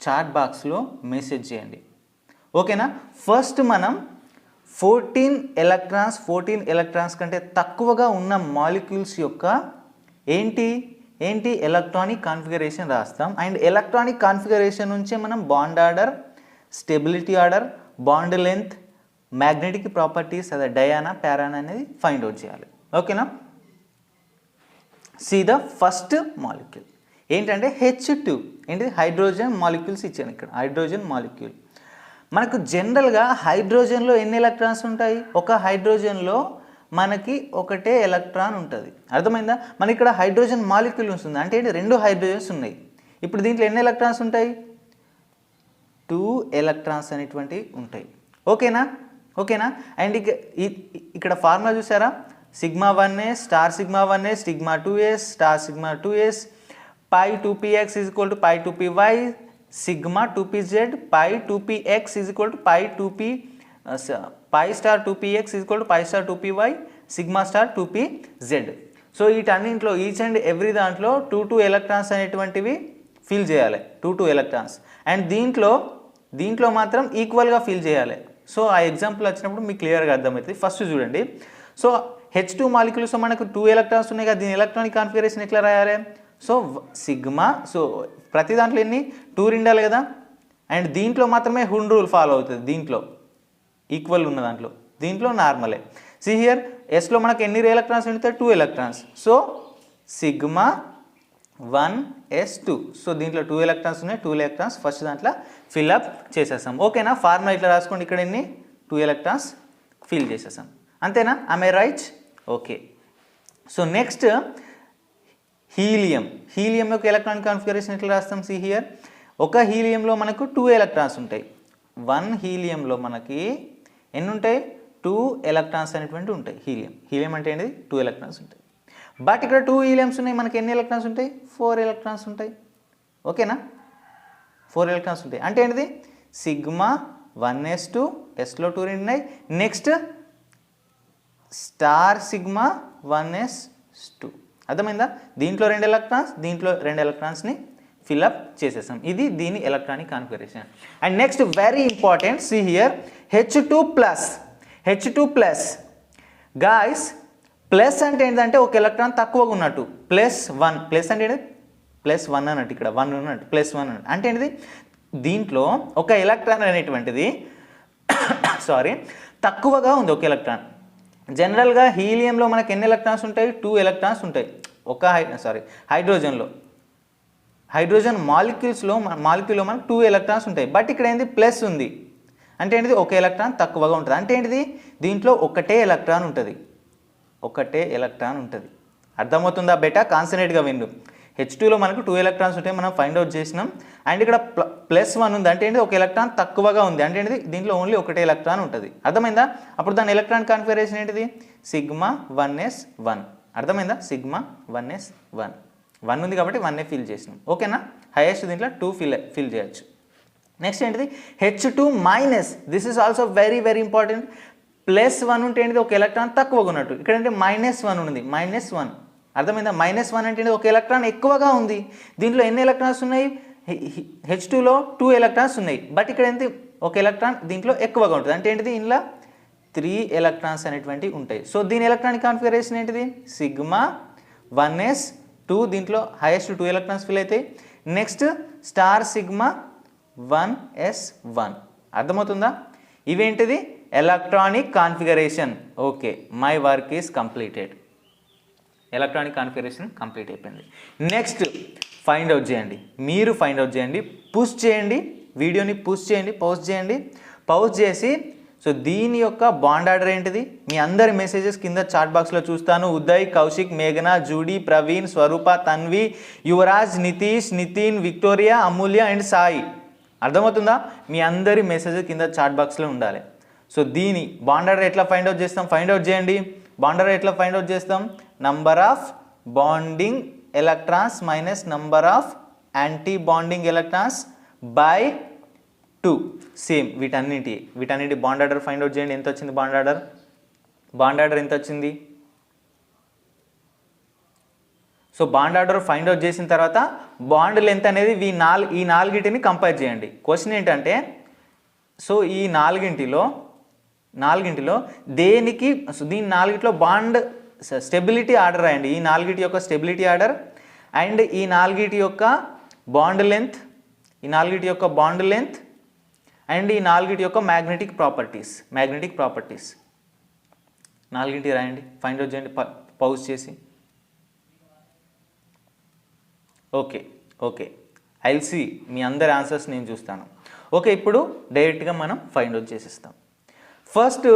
చాట్ బాక్స్లో మెసేజ్ చేయండి. ఓకేనా. ఫస్ట్ మనం 14 ఎలక్ట్రాన్స్ కంటే తక్కువగా ఉన్న మాలిక్యూల్స్ యొక్క ఏంటి ఎలక్ట్రానిక్ కాన్ఫిగరేషన్ రాస్తాం. అండ్ ఎలక్ట్రానిక్ కాన్ఫిగరేషన్ నుంచే మనం bond order, stability order, bond length, magnetic properties అదే డయానా ప్యారానా అనేది ఫైండ్ అవుట్ చేయాలి. ఓకేనా. సి ద ఫస్ట్ మాలిక్యూల్ ఏంటంటే H2 ఏంటిది హైడ్రోజన్ మాలిక్యూల్స్ ఇచ్చాను ఇక్కడ. హైడ్రోజన్ మాలిక్యూల్ మనకు జనరల్గా హైడ్రోజన్లో ఎన్ని ఎలక్ట్రాన్స్ ఉంటాయి? ఒక హైడ్రోజన్లో మనకి ఒకటే ఎలక్ట్రాన్ ఉంటుంది. అర్థమైందా? మనకి ఇక్కడ హైడ్రోజన్ మాలిక్యూల్ ఉంటుంది అంటే ఏంటి 2 హైడ్రోజన్స్ ఉన్నాయి. ఇప్పుడు దీంట్లో ఎన్ని ఎలక్ట్రాన్స్ ఉంటాయి? 2 ఎలక్ట్రాన్స్ అనేటువంటివి ఉంటాయి. ఓకేనా. అండ్ ఇక్కడ ఫార్ములా చూసారా? σ1s star σ1s sigma 2s star sigma 2s pi 2px pi 2py sigma 2pz pi 2px pi 2p pi star 2px pi star 2py sigma star 2pz. So వీటన్నింటిలో ఈచ్ అండ్ ఎవ్రీ దాంట్లో 2 ఎలక్ట్రాన్స్ అనేటువంటివి ఫిల్ చేయాలి. 2 ఎలక్ట్రాన్స్ అండ్ దీంట్లో మాత్రం ఈక్వల్గా ఫిల్ చేయాలి. సో ఆ ఎగ్జాంపుల్ వచ్చినప్పుడు మీకు క్లియర్గా అర్థమవుతుంది. ఫస్ట్ చూడండి. సో H2 మాలిక్యూల్స్ మనకు 2 ఎలక్ట్రాన్స్ ఉన్నాయి కదా, దీని ఎలక్ట్రానిక్ కాన్ఫిగరేషన్ ఎట్లా రాయాలి? సో సిగ్మా, సో ప్రతి దాంట్లో ఎన్ని 2 ఉండాలి కదా. అండ్ దీంట్లో మాత్రమే హుండ్ రూల్ ఫాలో అవుతుంది. దీంట్లో ఈక్వల్ ఉన్న దీంట్లో నార్మలే. సి హియర్ ఎస్లో మనకు ఎన్ని ఎలక్ట్రాన్స్ ఉంటాయి? 2 electrons. So sigma 1s2. So దీంట్లో 2 ఎలక్ట్రాన్స్ ఉన్నాయి. 2 ఎలక్ట్రాన్స్ ఫస్ట్ దాంట్లో ఫిల్అప్ చేసేసాం. ఓకేనా. ఫార్ములా ఇట్లా రాసుకోండి. ఇక్కడ ఎన్ని 2 ఎలక్ట్రాన్స్ ఫిల్ చేసేసాం. అంతేనా? I right? Okay. So next helium యొక్క ఎలక్ట్రానిక్ కాన్ఫిగరేషన్ ఎట్లా రాస్తాం? సి హియర్ ఒక హీలియంలో మనకు 2 ఎలక్ట్రాన్స్ ఉంటాయి. 1 హీలియంలో మనకి ఎన్ని ఉంటాయి? 2 ఎలక్ట్రాన్స్ అనేటువంటి ఉంటాయి. హీలియం అంటే ఏంటి? 2 ఎలక్ట్రాన్స్ ఉంటాయి. బట్ ఇక్కడ 2 హీలియమ్స్ ఉన్నాయి. మనకి ఎన్ని ఎలక్ట్రాన్స్ ఉంటాయి? 4 ఎలక్ట్రాన్స్ ఉంటాయి. ఓకేనా. 4 ఎలక్ట్రాన్స్ ఉంటాయి అంటే ఏంటిది? సిగ్మా 1s2 ఎస్లో 2 ఉన్నాయి. Next star sigma 1s2. అర్థమైందా? దీంట్లో 2 ఎలక్ట్రాన్స్, దీంట్లో 2 ఎలక్ట్రాన్స్ని ఫిల్అప్ చేసేసాం. ఇది దీని electronic configuration. And next very important, see here H2 plus guys. Plus అంటే ఏంటంటే ఒక ఎలక్ట్రాన్ తక్కువగా ఉన్నట్టు. +1 ప్లస్ అంటే ఏంటి? +1 అన్నట్టు. ఇక్కడ 1 ఉన్నట్టు +1 అన్నట్టు అంటే ఏంటిది? దీంట్లో ఒక ఎలక్ట్రాన్ అనేటువంటిది తక్కువగా ఉంది. ఒక ఎలక్ట్రాన్ జనరల్గా హీలియంలో మనకు ఎన్ని ఎలక్ట్రాన్స్ ఉంటాయి? 2 ఎలక్ట్రాన్స్ ఉంటాయి. హైడ్రోజన్ మాలిక్యూల్లో మనకు 2 ఎలక్ట్రాన్స్ ఉంటాయి. బట్ ఇక్కడ ఏంది? ప్లస్ ఉంది అంటే ఏంటిది? ఒక ఎలక్ట్రాన్ తక్కువగా ఉంటుంది అంటే ఏంటిది? దీంట్లో ఒకటే ఎలక్ట్రాన్ ఉంటుంది. అర్థమవుతుందా? బెటా కాన్సన్ట్రేట్గా విండు. H2లో మనకు 2 ఎలక్ట్రాన్స్ ఉంటాయి, మనం ఫైండ్ అవుట్ చేసినాం. అండ్ ఇక్కడ +1 ఉంది అంటే ఏంటి? ఒక ఎలక్ట్రాన్ తక్కువగా ఉంది అంటే ఏంటిది? దీంట్లో ఓన్లీ ఒకటే ఎలక్ట్రాన్ ఉంటుంది. అర్థమైందా? అప్పుడు దాని ఎలక్ట్రాన్ కాన్ఫిగరేషన్ ఏంటిది? Sigma 1s1. అర్థమైందా? Sigma 1s1. 1 ఉంది కాబట్టి 1 ఫిల్ చేసినాం. ఓకేనా. హైయెస్ట్ దీంట్లో 2 ఫిల్ చేయొచ్చు. నెక్స్ట్ ఏంటిది? H2 minus. This is also very very important. +1 ఉంటే ఏంటిది? ఒక ఎలక్ట్రాన్ తక్కువగా ఉన్నట్టు. ఇక్కడ అంటే -1 ఉంది. -1. అర్థమైందా? -1 అంటే ఒక ఎలక్ట్రాన్ ఎక్కువగా ఉంది. దీంట్లో ఎన్ని ఎలక్ట్రాన్స్ ఉన్నాయి? H2లో 2 ఎలక్ట్రాన్స్ ఉన్నాయి. బట్ ఇక్కడ ఏంటి? ఒక ఎలక్ట్రాన్ దీంట్లో ఎక్కువగా ఉంటుంది అంటే ఏంటిది? ఇందులో 3 ఎలక్ట్రాన్స్ అనేటువంటివి ఉంటాయి. సో దీని ఎలక్ట్రానిక్ కాన్ఫిగరేషన్ ఏంటిది? Sigma 1s2. దీంట్లో హైయెస్ట్ 2 ఎలక్ట్రాన్స్ ఫిల్ అవుతాయి. Next star sigma 1s1. అర్థమవుతుందా? ఇవేంటిది? Electronic configuration. Okay, my work is completed. Electronic configuration complete అయిపోయింది. నెక్స్ట్ ఫైండ్ అవుట్ చేయండి. మీరు ఫైండ్ అవుట్ చేయండి. పుష్ చేయండి, వీడియోని పుష్ చేయండి, పౌజ్ చేసి సో దీని యొక్క బాండ్ ఆర్డర్ ఏంటిది? మీ అందరి మెసేజెస్ కింద చాట్ బాక్స్లో చూస్తాను. ఉదయ్, కౌశిక్, మేఘన, Judy, Praveen, Swarupa, Tanvi, Yuvaraj, Nitish, Nitin, Victoria, Amulya and Sai. అర్థమవుతుందా? మీ అందరి మెసేజెస్ కింద చాట్ బాక్స్లో ఉండాలి. సో దీని బాండ్ ఆర్డర్ ఎట్లా ఫైండ్ అవుట్ చేస్తాం? ఫైండ్ అవుట్ చేయండి. బాండ్ ఆర్డర్ ఎట్లా ఫైండ్ అవుట్ చేస్తాం? Number of bonding electrons minus number of anti bonding electrons by 2. Same వీటన్నిటి బాండ్ ఆర్డర్ ఫైండ్ అవుట్ చేయండి. ఎంత వచ్చింది బాండ్ ఆర్డర్ ఎంత వచ్చింది? So bond order find out చేసిన తర్వాత బాండ్ లెంత్ అనేది ఈ నాలుగిటిని కంపేర్ చేయండి. క్వశ్చన్ ఏంటంటే సో ఈ నాలుగింటిలో దేనికి, దీని నాలుగిట్లో బాండ్ స్టెబిలిటీ ఆర్డర్ రాయండి. ఈ నాలుగిటి యొక్క స్టెబిలిటీ ఆర్డర్ అండ్ ఈ నాలుగిటి యొక్క బాండ్ లెంత్, అండ్ ఈ నాలుగిటి యొక్క మ్యాగ్నెటిక్ ప్రాపర్టీస్ నాలుగింటి రాయండి, ఫైండ్ అవుట్ చేయండి పౌజ్ చేసి. ఓకే ఐ విల్ సీ మీ అందరి ఆన్సర్స్ నేను చూస్తాను. ఓకే, ఇప్పుడు డైరెక్ట్గా మనం ఫైండ్ అవుట్ చేసేస్తాం. ఫస్ట్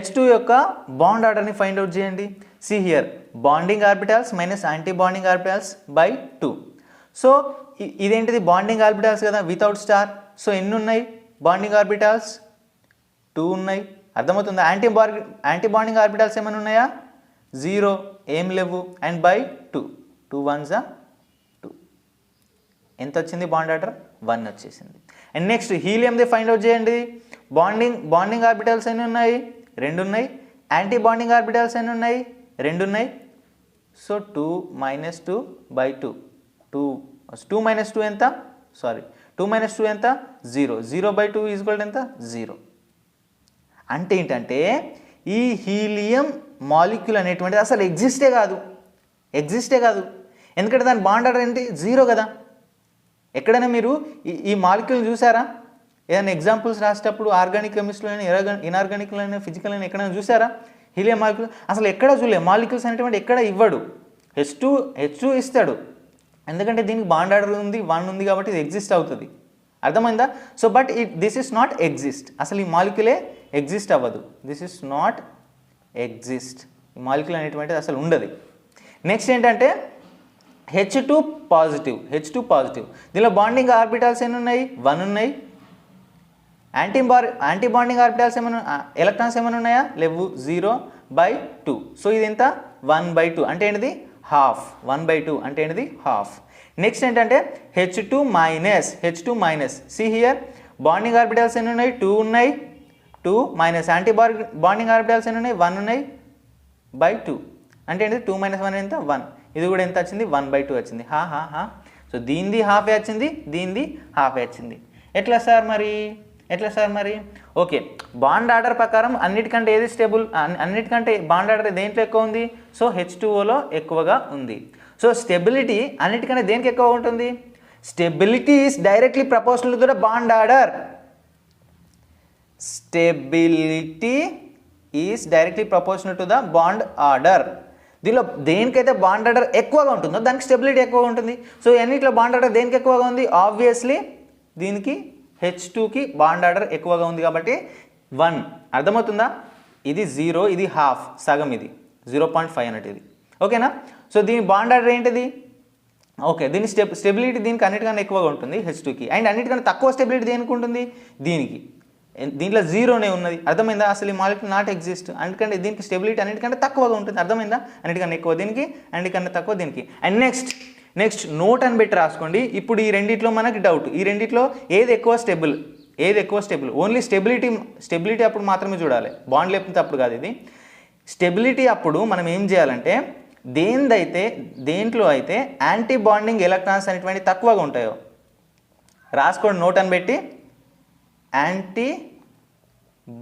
H2 యొక్క బాండ్ ఆర్డర్ని ఫైండ్ అవుట్ చేయండి. See here bonding orbitals minus anti bonding orbitals by 2. So ఇదేంటిది బాండింగ్ ఆర్బిటాల్స్ కదా వితౌట్ స్టార్. సో ఎన్ని ఉన్నాయి బాండింగ్ ఆర్బిటాల్స్? 2 ఉన్నాయి. అర్థమవుతుందా? యాంటీ బాండింగ్ ఆర్బిటాల్స్ ఏమైనా ఉన్నాయా? 0, ఏం లేవు. And by 2, 2 1s 2. ఎంత వచ్చింది బాండ్ ఆర్డర్? 1 వచ్చేసింది. అండ్ నెక్స్ట్ హీలియంది ఫైండ్ అవుట్ చేయండి. బాండింగ్ ఆర్బిటాల్స్ ఎన్ని ఉన్నాయి? 2 ఉన్నాయి. యాంటీ బాండింగ్ ఆర్బిటాల్స్ ఎన్ని ఉన్నాయి? 2 ఉన్నాయి. So 2 - 2 by 2. 2 - 2 ఎంత? 2 - 2 ఎంత? 0. 0 బై 2 ఈక్వల్ ఎంత? 0. అంటే ఏంటంటే ఈ హీలియం మాలిక్యూల్ అనేటువంటిది అసలు ఎగ్జిస్టే కాదు. ఎందుకంటే దాని బాండ్ ఆర్డర్ ఏంటి? 0 కదా. ఎక్కడైనా మీరు ఈ మాలిక్యూల్ చూసారా? ఏదైనా ఎగ్జాంపుల్స్ రాసేటప్పుడు ఆర్గానిక్ కెమిస్ట్రీలో అయినా, ఇన్ఆర్గానిక్లో అయినా, ఫిజికల్ అయినా ఎక్కడైనా చూసారా హీలియం మాలిక్యూల్? అసలు ఎక్కడ చూడలేదు. మాలిక్యూల్స్ అనేటువంటి ఎక్కడ ఇవ్వడు. H2 ఇస్తాడు. ఎందుకంటే దీనికి బాండ్ ఆర్డర్ ఉంది, 1 ఉంది కాబట్టి ఇది ఎగ్జిస్ట్ అవుతుంది. అర్థమైందా? So but this is not exist. అసలు ఈ మాలిక్యూలే ఎగ్జిస్ట్ అవ్వదు. This is not exist. ఈ మాలిక్యూల్ అనేటువంటిది అసలు ఉండదు. నెక్స్ట్ ఏంటంటే H2 పాజిటివ్. దీనిలో బాండింగ్ ఆర్బిటాల్స్ ఎన్ని ఉన్నాయి? 1 ఉన్నాయి. యాంటీ బాండింగ్ ఆర్బిటాల్స్ ఏమైనా, ఎలక్ట్రాన్స్ ఏమైనా ఉన్నాయా? లేవు. 0 బై 2. సో ఇది ఎంత? 1 బై 2 అంటే ఏంటిది? హాఫ్. 1 బై 2 అంటే ఏంటిది? హాఫ్. నెక్స్ట్ ఏంటంటే H2 minus. See here bonding orbitals ఎన్ని ఉన్నాయి? 2 ఉన్నాయి. 2 మైనస్ యాంటీ బాండింగ్ ఆర్బిటాల్స్ ఎన్ని ఉన్నాయి? 1 ఉన్నాయి బై 2 అంటే ఏంటిది? 2 - 1 ఎంత? 1. ఇది కూడా ఎంత వచ్చింది? 1 బై 2 వచ్చింది. సో దీనిది హాఫే వచ్చింది, దీనిది హాఫే వచ్చింది. ఎట్లా సార్ మరి? ఓకే, బాండ్ ఆర్డర్ ప్రకారం అన్నిటికంటే ఏది స్టేబుల్? అన్నిటికంటే బాండ్ ఆర్డర్ దేంట్లో ఎక్కువ ఉంది? సో H2Oలో ఎక్కువగా ఉంది. సో స్టెబిలిటీ అన్నిటికంటే దేనికి ఎక్కువ ఉంటుంది? Stability is directly proportional to the bond order. దీనిలో దేనికైతే బాండ్ ఆర్డర్ ఎక్కువగా ఉంటుందో దానికి స్టెబిలిటీ ఎక్కువగా ఉంటుంది. సో అన్నిట్లో బాండ్ ఆర్డర్ దేనికి ఎక్కువగా ఉంది? ఆబ్వియస్లీ దీనికి H2కి బాండ్ ఆర్డర్ ఎక్కువగా ఉంది కాబట్టి 1. అర్థమవుతుందా? ఇది 0, ఇది హాఫ్, సగం. ఇది 0.5 అన్నట్టు ఇది. ఓకేనా? సో దీని బాండ్ ఆర్డర్ ఏంటిది? ఓకే, దీని స్టెబిలిటీ దీనికి అన్నిటికన్నా ఎక్కువగా ఉంటుంది H2కి. అండ్ అన్నిటికన్నా తక్కువ స్టెబిలిటీ దేనికి ఉంటుంది? దీనికి. దీంట్లో 0నే ఉన్నది. అర్థమైందా? అసలు ఈ మాలిక్యూల్ నాట్ ఎగ్జిస్ట్. అందుకంటే దీనికి స్టెబిలిటీ అన్నిటికంటే తక్కువగా ఉంటుంది. అర్థమైందా? అన్నిటికన్నా ఎక్కువ దీనికి, అన్నిటికన్నా తక్కువ దీనికి. అండ్ నెక్స్ట్ నోట్ అని పెట్టి రాసుకోండి. ఇప్పుడు ఈ రెండిట్లో మనకి డౌట్, ఈ రెండిట్లో ఏది ఎక్కువ స్టెబుల్? ఓన్లీ స్టెబిలిటీ అప్పుడు మాత్రమే చూడాలి, బాండ్ లేకపోతే అప్పుడు కాదు. ఇది స్టెబిలిటీ అప్పుడు మనం ఏం చేయాలంటే దేంట్లో అయితే యాంటీ బాండింగ్ ఎలక్ట్రాన్స్ అనేటువంటి తక్కువగా ఉంటాయో రాసుకోండి నోట్ అని పెట్టి. యాంటీ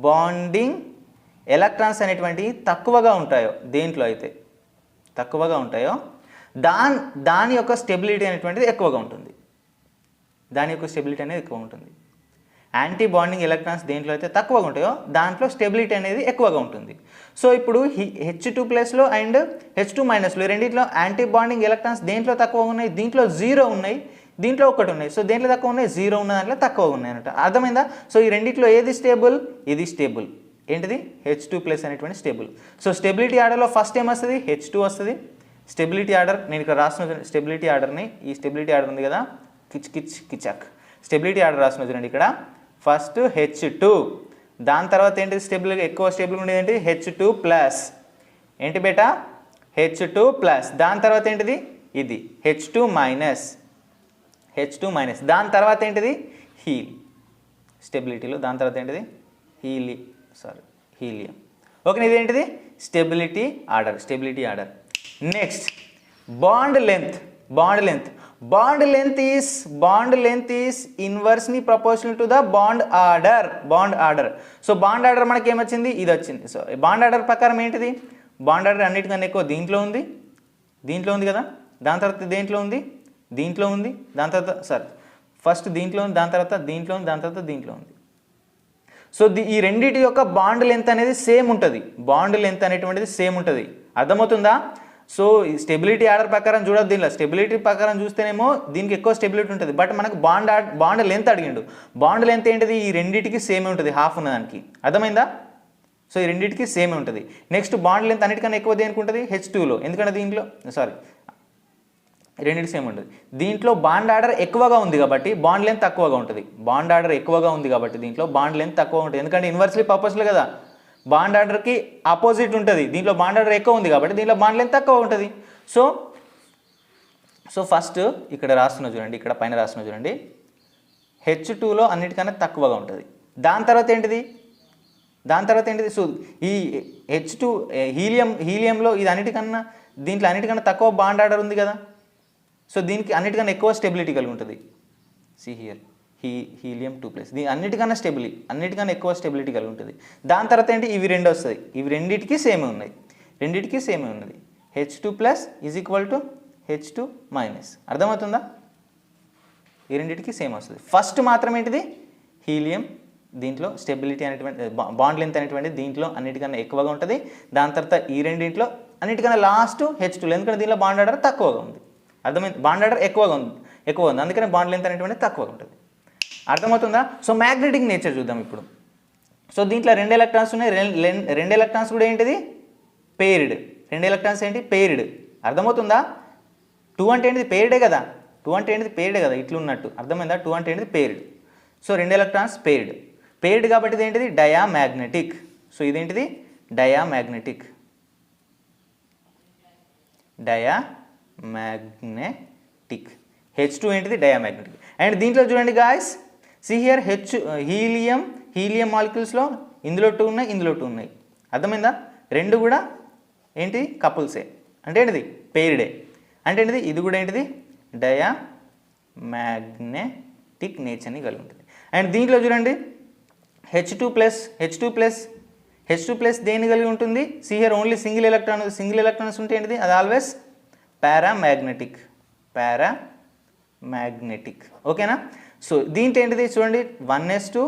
బాండింగ్ ఎలక్ట్రాన్స్ అనేటువంటి తక్కువగా ఉంటాయో, దేంట్లో అయితే తక్కువగా ఉంటాయో దాని యొక్క స్టెబిలిటీ అనేటువంటిది ఎక్కువగా ఉంటుంది. యాంటీ బాండింగ్ ఎలక్ట్రాన్స్ దేంట్లో అయితే తక్కువగా ఉంటాయో దాంట్లో స్టెబిలిటీ అనేది ఎక్కువగా ఉంటుంది. సో ఇప్పుడు H2 ప్లస్లో అండ్ H2 మైనస్లో రెండింటిలో యాంటీ బాండింగ్ ఎలక్ట్రాన్స్ దేంట్లో తక్కువగా ఉన్నాయి? దీంట్లో 0 ఉన్నాయి, దీంట్లో 1 ఉన్నాయి. సో దేంట్లో తక్కువ ఉన్నాయి? 0 ఉన్న దాంట్లో తక్కువగా ఉన్నాయి అన్నట్టు. అర్థమైందా? సో ఈ రెండింటిలో ఏది స్టేబుల్? ఇది స్టేబుల్. ఏంటిది? H2 ప్లస్ అనేటువంటి స్టేబుల్. సో స్టెబిలిటీ ఆర్డర్లో ఫస్ట్ ఏం వస్తుంది? H2 వస్తుంది. స్టెబిలిటీ ఆర్డర్ నేను ఇక్కడ రాసిన స్టెబిలిటీ ఆర్డర్ని, ఈ స్టెబిలిటీ ఆర్డర్ ఉంది కదా, కిచక్ స్టెబిలిటీ ఆర్డర్ రాసిన చూడండి. ఇక్కడ ఫస్ట్ H2, దాని తర్వాత ఏంటిది ఎక్కువ స్టేబుల్ ఉండేది ఏంటి? H2 plus. ఏంటి బేటా? H2 plus. దాని తర్వాత ఏంటిది? ఇది H2 మైనస్. దాని తర్వాత ఏంటిది? స్టెబిలిటీలో దాని తర్వాత ఏంటిది? హీలియం. ఓకే, ఇది ఏంటిది? Stability order. Next bond length. Bond length is inversely proportional to the bond order. So bond order మనకి ఏమొచ్చింది, ఇది వచ్చింది. సో బాండ్ ఆర్డర్ ప్రకారం ఏంటిది, బాండ్ ఆర్డర్ అన్నిటికన్నా ఎక్కువ దీంట్లో ఉంది కదా, దాని తర్వాత దీంట్లో ఉంది, దాని తర్వాత ఫస్ట్ దీంట్లో ఉంది, దాని తర్వాత దీంట్లో ఉంది, దాని తర్వాత దీంట్లో ఉంది. సో ఈ రెండింటి యొక్క బాండ్ లెంత్ అనేది సేమ్ ఉంటుంది, బాండ్ లెంత్ అనేటువంటిది సేమ్ ఉంటుంది. అర్థమవుతుందా? సో ఈ స్టెబిలిటీ ఆర్డర్ ప్రకారం చూడొద్దు, దీనిలో స్టెబిలిటీ ప్రకారం చూస్తేనేమో దీనికి ఎక్కువ స్టెబిలిటీ ఉంటుంది. బట్ మనకు బాండ్ లెంత్ అడిగిండు. బాండ్ లెంత్ ఏంటిది, ఈ రెండింటికి సేమ్ ఉంటుంది, హాఫ్ ఉన్నదానికి. అర్థమైందా? సో ఈ రెండింటికి సేమ్ ఉంటుంది. నెక్స్ట్ బాండ్ లెంత్ అన్నిటికన్నా ఎక్కువ దేనికి ఉంటుంది, H2లో. ఎందుకంటే దీంట్లో రెండింటికి సేమ్ ఉంటుంది. దీంట్లో బాండ్ ఆర్డర్ ఎక్కువగా ఉంది కాబట్టి బాండ్ లెంత్ తక్కువగా ఉంటుంది. బాండ్ ఆర్డర్ ఎక్కువగా ఉంది కాబట్టి దీంట్లో బాండ్ లెంత్ తక్కువ ఉంటుంది. ఎందుకంటే ఇన్వర్స్లీ ప్రపోర్షనల్ కదా, బాండ్ ఆర్డర్కి ఆపోజిట్ ఉంటుంది. దీంట్లో బాండ్ ఆర్డర్ ఎక్కువ ఉంది కాబట్టి దీంట్లో బాండ్ లెంత్ తక్కువ ఉంటుంది. సో ఫస్ట్ ఇక్కడ రాస్తున్నా చూడండి, ఇక్కడ పైన రాస్తున్నా చూడండి, H2లో అన్నిటికన్నా తక్కువగా ఉంటుంది. దాని తర్వాత ఏంటిది, సో ఈ H2 హీలియంలో ఇది దీంట్లో అన్నిటికన్నా తక్కువ బాండ్ ఆర్డర్ ఉంది కదా. సో దీనికి అన్నిటికన్నా ఎక్కువ స్టెబిలిటీ కలిగి ఉంటుంది. సి హియర్ హీలియం 2+, దీని అన్నిటికన్నా ఎక్కువ స్టెబిలిటీ కలిగి ఉంటుంది. దాని తర్వాత ఏంటి, ఇవి రెండు వస్తాయి. ఇవి రెండింటికి సేమే ఉన్నది. H2+ = H2-. అర్థమవుతుందా? ఈ రెండింటికి సేమ్ వస్తుంది. ఫస్ట్ మాత్రం ఏంటిది, హీలియం, దీంట్లో స్టెబిలిటీ అనేటువంటి బాండ్ లెంత్ అనేటువంటిది దీంట్లో అన్నిటికన్నా ఎక్కువగా ఉంటుంది. దాని తర్వాత ఈ రెండింటిలో అన్నిటికన్నా లాస్ట్ H2, ఎందుకంటే దీంట్లో బాండ్ ఆర్డర్ తక్కువగా ఉంది. అర్థమైంది, బాండ్ ఆర్డర్ ఎక్కువగా ఉంది, అందుకని బాండ్ లెంత్ అనేటువంటిది తక్కువగా ఉంటుంది. అర్థమవుతుందా? సో మ్యాగ్నెటిక్ నేచర్ చూద్దాం ఇప్పుడు. సో దీంట్లో 2 ఎలక్ట్రాన్స్ ఉన్నాయి. 2 ఎలక్ట్రాన్స్ కూడా ఏంటిది, పెయిర్డ్. 2 ఎలక్ట్రాన్స్ ఏంటి, పెయిర్డ్. అర్థమవుతుందా? 2 అంటే ఏంటిది, పెయిర్డే కదా. 2 అంటే ఏంటిది, పెయిర్డే కదా, ఇట్లున్నట్టు. అర్థమైందా? 2 అంటే ఏంటిది, పెయిర్డ్. సో 2 ఎలక్ట్రాన్స్ పెయిర్డ్ కాబట్టి ఇది ఏంటిది, డయామాగ్నెటిక్. సో ఇదేంటిది, డయామాగ్నెటిక్. H2 ఏంటిది, డయామాగ్నెటిక్. అండ్ దీంట్లో చూడండి గాయస్, సి హియర్ హీలియం మాలిక్యూల్స్లో ఇందులో 2 ఉన్నాయి, ఇందులో 2 ఉన్నాయి. అర్థమైందా? రెండు కూడా ఏంటి, కపుల్సే. అంటే ఏంటిది, పెయిర్డే. అంటే ఏంటిది, ఇది కూడా ఏంటిది, డయామాగ్నెటిక్ నేచర్ని కలిగి ఉంటుంది. అండ్ దీంట్లో చూడండి H2+ దేన్ని కలిగి ఉంటుంది, see here only single electrons ఉంటే ఏంటిది, అది ఆల్వేస్ పారామాగ్నెటిక్. ఓకేనా? సో దీంట్లో ఏంటిది చూడండి, 1s2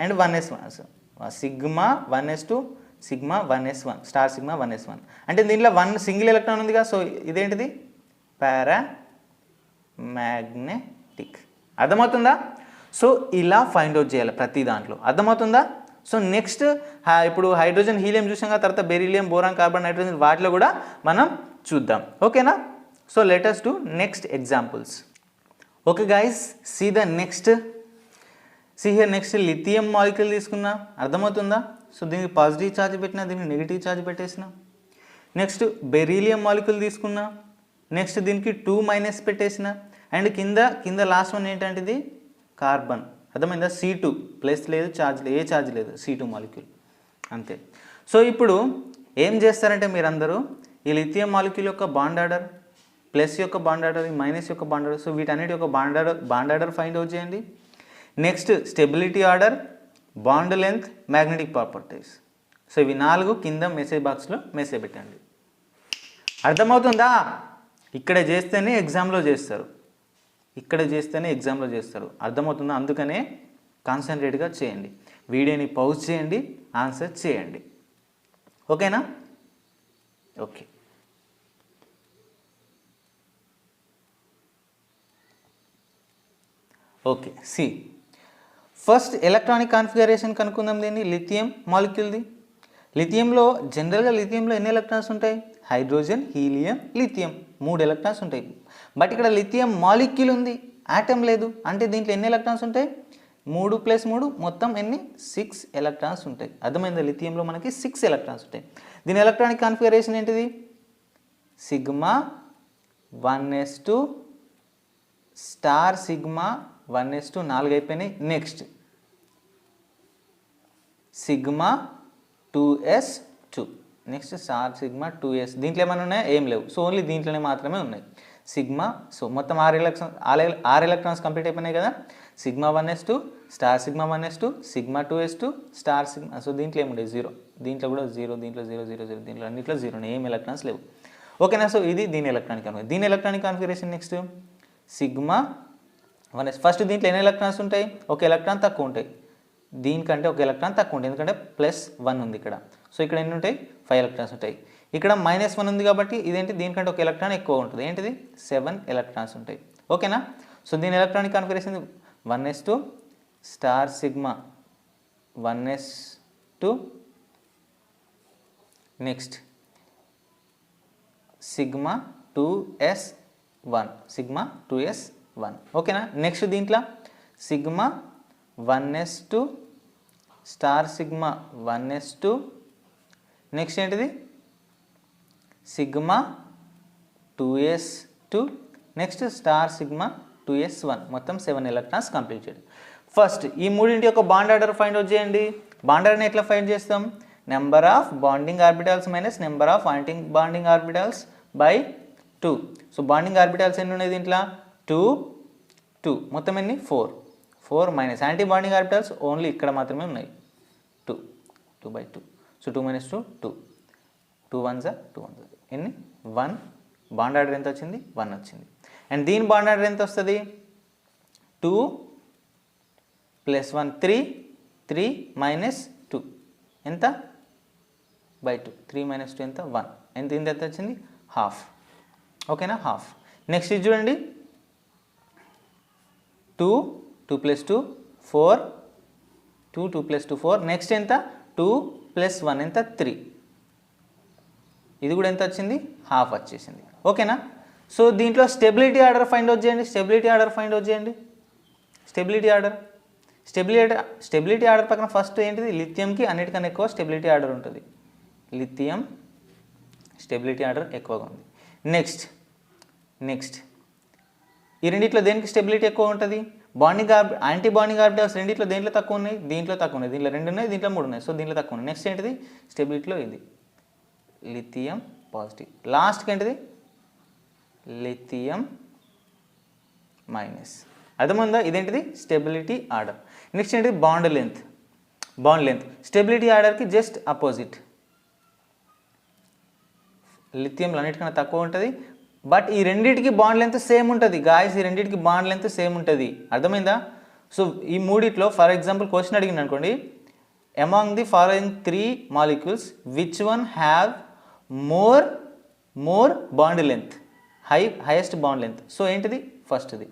and 1s1, sigma 1s2 sigma 1s1 star sigma 1s1. అంటే దీంట్లో 1 సింగిల్ ఎలక్ట్రాన్ ఉందిగా. సో ఇదేంటిది, పారామాగ్నెటిక్. అర్థమవుతుందా? సో ఇలా ఫైండ్ అవుట్ చేయాలి ప్రతి దాంట్లో. అర్థమవుతుందా? సో నెక్స్ట్ ఇప్పుడు హైడ్రోజన్ హీలియం చూసాం కదా, తర్వాత బెరీలియం, బోరాన్, కార్బన్, నైట్రోజన్, వాటిలో కూడా మనం చూద్దాం. ఓకేనా? So let us do next examples. Okay guys, see the next. See here next lithium molecule తీసుకున్నా. అర్థమవుతుందా? సో దీనికి పాజిటివ్ ఛార్జ్ పెట్టినా, దీనికి నెగిటివ్ ఛార్జ్ పెట్టేసిన. నెక్స్ట్ బెరీలియం మాలిక్యూల్ తీసుకున్నా. నెక్స్ట్ దీనికి 2- పెట్టేసిన. అండ్ కింద లాస్ట్ వన్ ఏంటంటే ఇది కార్బన్. అర్థమైందా? C2 ప్లస్ లేదు, ఛార్జ్ లేదు, ఏ ఛార్జ్ లేదు, C2 మాలిక్యూల్ అంతే. సో ఇప్పుడు ఏం చేస్తారంటే మీరందరూ ఈ లిథియం మాలిక్యూల్ యొక్క బాండ్ ఆర్డర్, ప్లస్ యొక్క బాండ్ ఆర్డర్, మైనస్ యొక్క బాండ్ ఆర్డర్, సో వీటన్నిటి యొక్క బాండ్ ఆర్డర్ ఫైండ్ అవుట్ చేయండి. Next stability order, bond length, magnetic properties. So ఇవి 4 కింద మెసేజ్ బాక్స్లో మెసేజ్ పెట్టండి. అర్థమవుతుందా? ఇక్కడ చేస్తేనే ఎగ్జామ్లో చేస్తారు. అర్థమవుతుందా? అందుకనే కాన్సన్ట్రేట్గా చేయండి. వీడియోని పౌజ్ చేయండి, ఆన్సర్ చేయండి. ఓకేనా? Okay. Okay, see first electronic configuration కనుక్కుందాం. దీన్ని లిథియం మాలిక్యూల్ది. లిథియంలో జనరల్గా ఎన్ని ఎలక్ట్రాన్స్ ఉంటాయి, హైడ్రోజన్, హీలియం, లిథియం 3 ఎలక్ట్రాన్స్ ఉంటాయి. బట్ ఇక్కడ లిథియం మాలిక్యూల్ ఉంది, ఆటమ్ లేదు. అంటే దీంట్లో ఎన్ని ఎలక్ట్రాన్స్ ఉంటాయి, 3 + 3 మొత్తం ఎన్ని, 6 ఎలక్ట్రాన్స్ ఉంటాయి. అర్థమైందా? లిథియంలో మనకి 6 ఎలక్ట్రాన్స్ ఉంటాయి. దీని ఎలక్ట్రానిక్ కాన్ఫిగరేషన్ ఏంటిది, sigma 1s2 star sigma 1s2 4 అయిపోయినాయి. Next sigma 2s2, next star sigma 2s. దీంట్లో ఏమైనా ఉన్నాయా, ఏం లేవు. సో ఓన్లీ దీంట్లోనే మాత్రమే ఉన్నాయి. సిగ్మా. సో మొత్తం 6 ఎలక్ట్రాన్స్ కంప్లీట్ అయిపోయినాయి కదా. Sigma 1s2 star sigma 1s2 sigma 2s2 star sigma. So దీంట్లో ఏముండేది 0, దీంట్లో కూడా 0, దీంట్లో 0 0 0, దీంట్లో అన్నింటిలో 0, ఏం ఎలక్ట్రాన్స్ లేవు. ఓకేనా. సో ఇది దీని ఎలక్ట్రానిక్ కాన్ఫిగరేషన్. దీని electronic configuration next sigma 1s. First దీంట్లో ఎన్ని ఎలక్ట్రాన్స్ ఉంటాయి? ఒక ఎలక్ట్రాన్ తక్కువ ఉంటాయి, దీనికంటే ఒక ఎలక్ట్రాన్ తక్కువ ఉంటుంది ఎందుకంటే +1 ఉంది ఇక్కడ. సో ఇక్కడ ఎన్ని ఉంటాయి? 5 ఎలక్ట్రాన్స్ ఉంటాయి. ఇక్కడ -1 ఉంది కాబట్టి ఇదేంటి, దీనికంటే ఒక ఎలక్ట్రాన్ ఎక్కువ ఉంటుంది, ఏంటిది 7 ఎలక్ట్రాన్స్ ఉంటాయి. ఓకేనా. సో దీని electronic configuration 1s2 star sigma 1s2 next sigma 2s1 sigma 2s1. ఓకేనా. నెక్స్ట్ దీంట్లో sigma 1s2 star sigma 1s2 next ఏంటిది sigma 2s2 next star sigma 2s1. మొత్తం 7 ఎలక్ట్రాన్స్ కంప్లీట్ చేయండి. ఫస్ట్ ఈ మూడింటి యొక్క బాండ్ ఆర్డర్ ఫైండ్ అవుట్ చేయండి. బాండ్ ఆర్డర్ని ఎట్లా ఫైండ్ చేస్తాం? Number of bonding orbitals minus number of anti bonding orbitals by 2. So bonding orbitals ఎన్ని ఉన్నాయి దీంట్లో? 2 2 మొత్తం ఎన్ని? 4 minus anti bonding orbitals only ఇక్కడ మాత్రమే ఉన్నాయి 2/2. సో 2 - 2 2, 2 1s 2 1s ఎన్ని? 1. బాండ్ ఆర్డర్ ఎంత వచ్చింది? 1 వచ్చింది. అండ్ దీని బాండ్ ఆర్డర్ ఎంత వస్తుంది? 2 + 1 3 3 - 2 ఎంత? /2. 3 - 2 ఎంత? 1. ఎంత వచ్చింది? హాఫ్. ఓకేనా, హాఫ్. నెక్స్ట్ ఇది చూడండి 2 2 + 2 4 2 2 + 2 4 నెక్స్ట్ ఎంత? 2 + 1 ఎంత? 3. ఇది కూడా ఎంత వచ్చింది? హాఫ్ వచ్చేసింది. ఓకేనా. సో దీంట్లో స్టెబిలిటీ ఆర్డర్ ఫైండ్ అవుట్ చేయండి. స్టెబిలిటీ ఆర్డర్ పక్కన ఫస్ట్ ఏంటిది? లిథియంకి అన్నిటికన్నా ఎక్కువ స్టెబిలిటీ ఆర్డర్ ఉంటుంది. లిథియం స్టెబిలిటీ ఆర్డర్ ఎక్కువగా ఉంది. నెక్స్ట్ ఈ రెండిట్లో దేనికి స్టెబిలిటీ ఎక్కువ ఉంటుంది? యాంటీ బాండింగ్ ఆర్బిటాల్స్ రెండిట్లో దేంట్లో తక్కువ ఉన్నాయి? దీంట్లో తక్కువ ఉన్నాయి. దీంట్లో 2 ఉన్నాయి, దీంట్లో 3 ఉన్నాయి. సో దీంట్లో తక్కువ ఉన్నాయి. నెక్స్ట్ ఏంటిది? స్టెబిలిటీలో ఇది లిథియం పాజిటివ్. లాస్ట్కి ఏంటిది? Lithium minus. అర్థమైందా? ఇదేంటిది? Stability order. నెక్స్ట్ ఏంటిది? Bond length. స్టెబిలిటీ ఆర్డర్కి జస్ట్ అపోజిట్. లిథియంలో అన్నిటికన్నా తక్కువ ఉంటుంది, బట్ ఈ రెండింటికి బాండ్ లెంత్ సేమ్ ఉంటుంది గాయస్. ఈ రెండింటికి బాండ్ లెంత్ సేమ్ ఉంటుంది. అర్థమైందా? సో ఈ మూడిట్లో ఫర్ ఎగ్జాంపుల్ క్వశ్చన్ అడిగింది అనుకోండి, among the following 3 molecules which one have more bond length, highest bond length. So ఏంటిది? ఫస్ట్ది.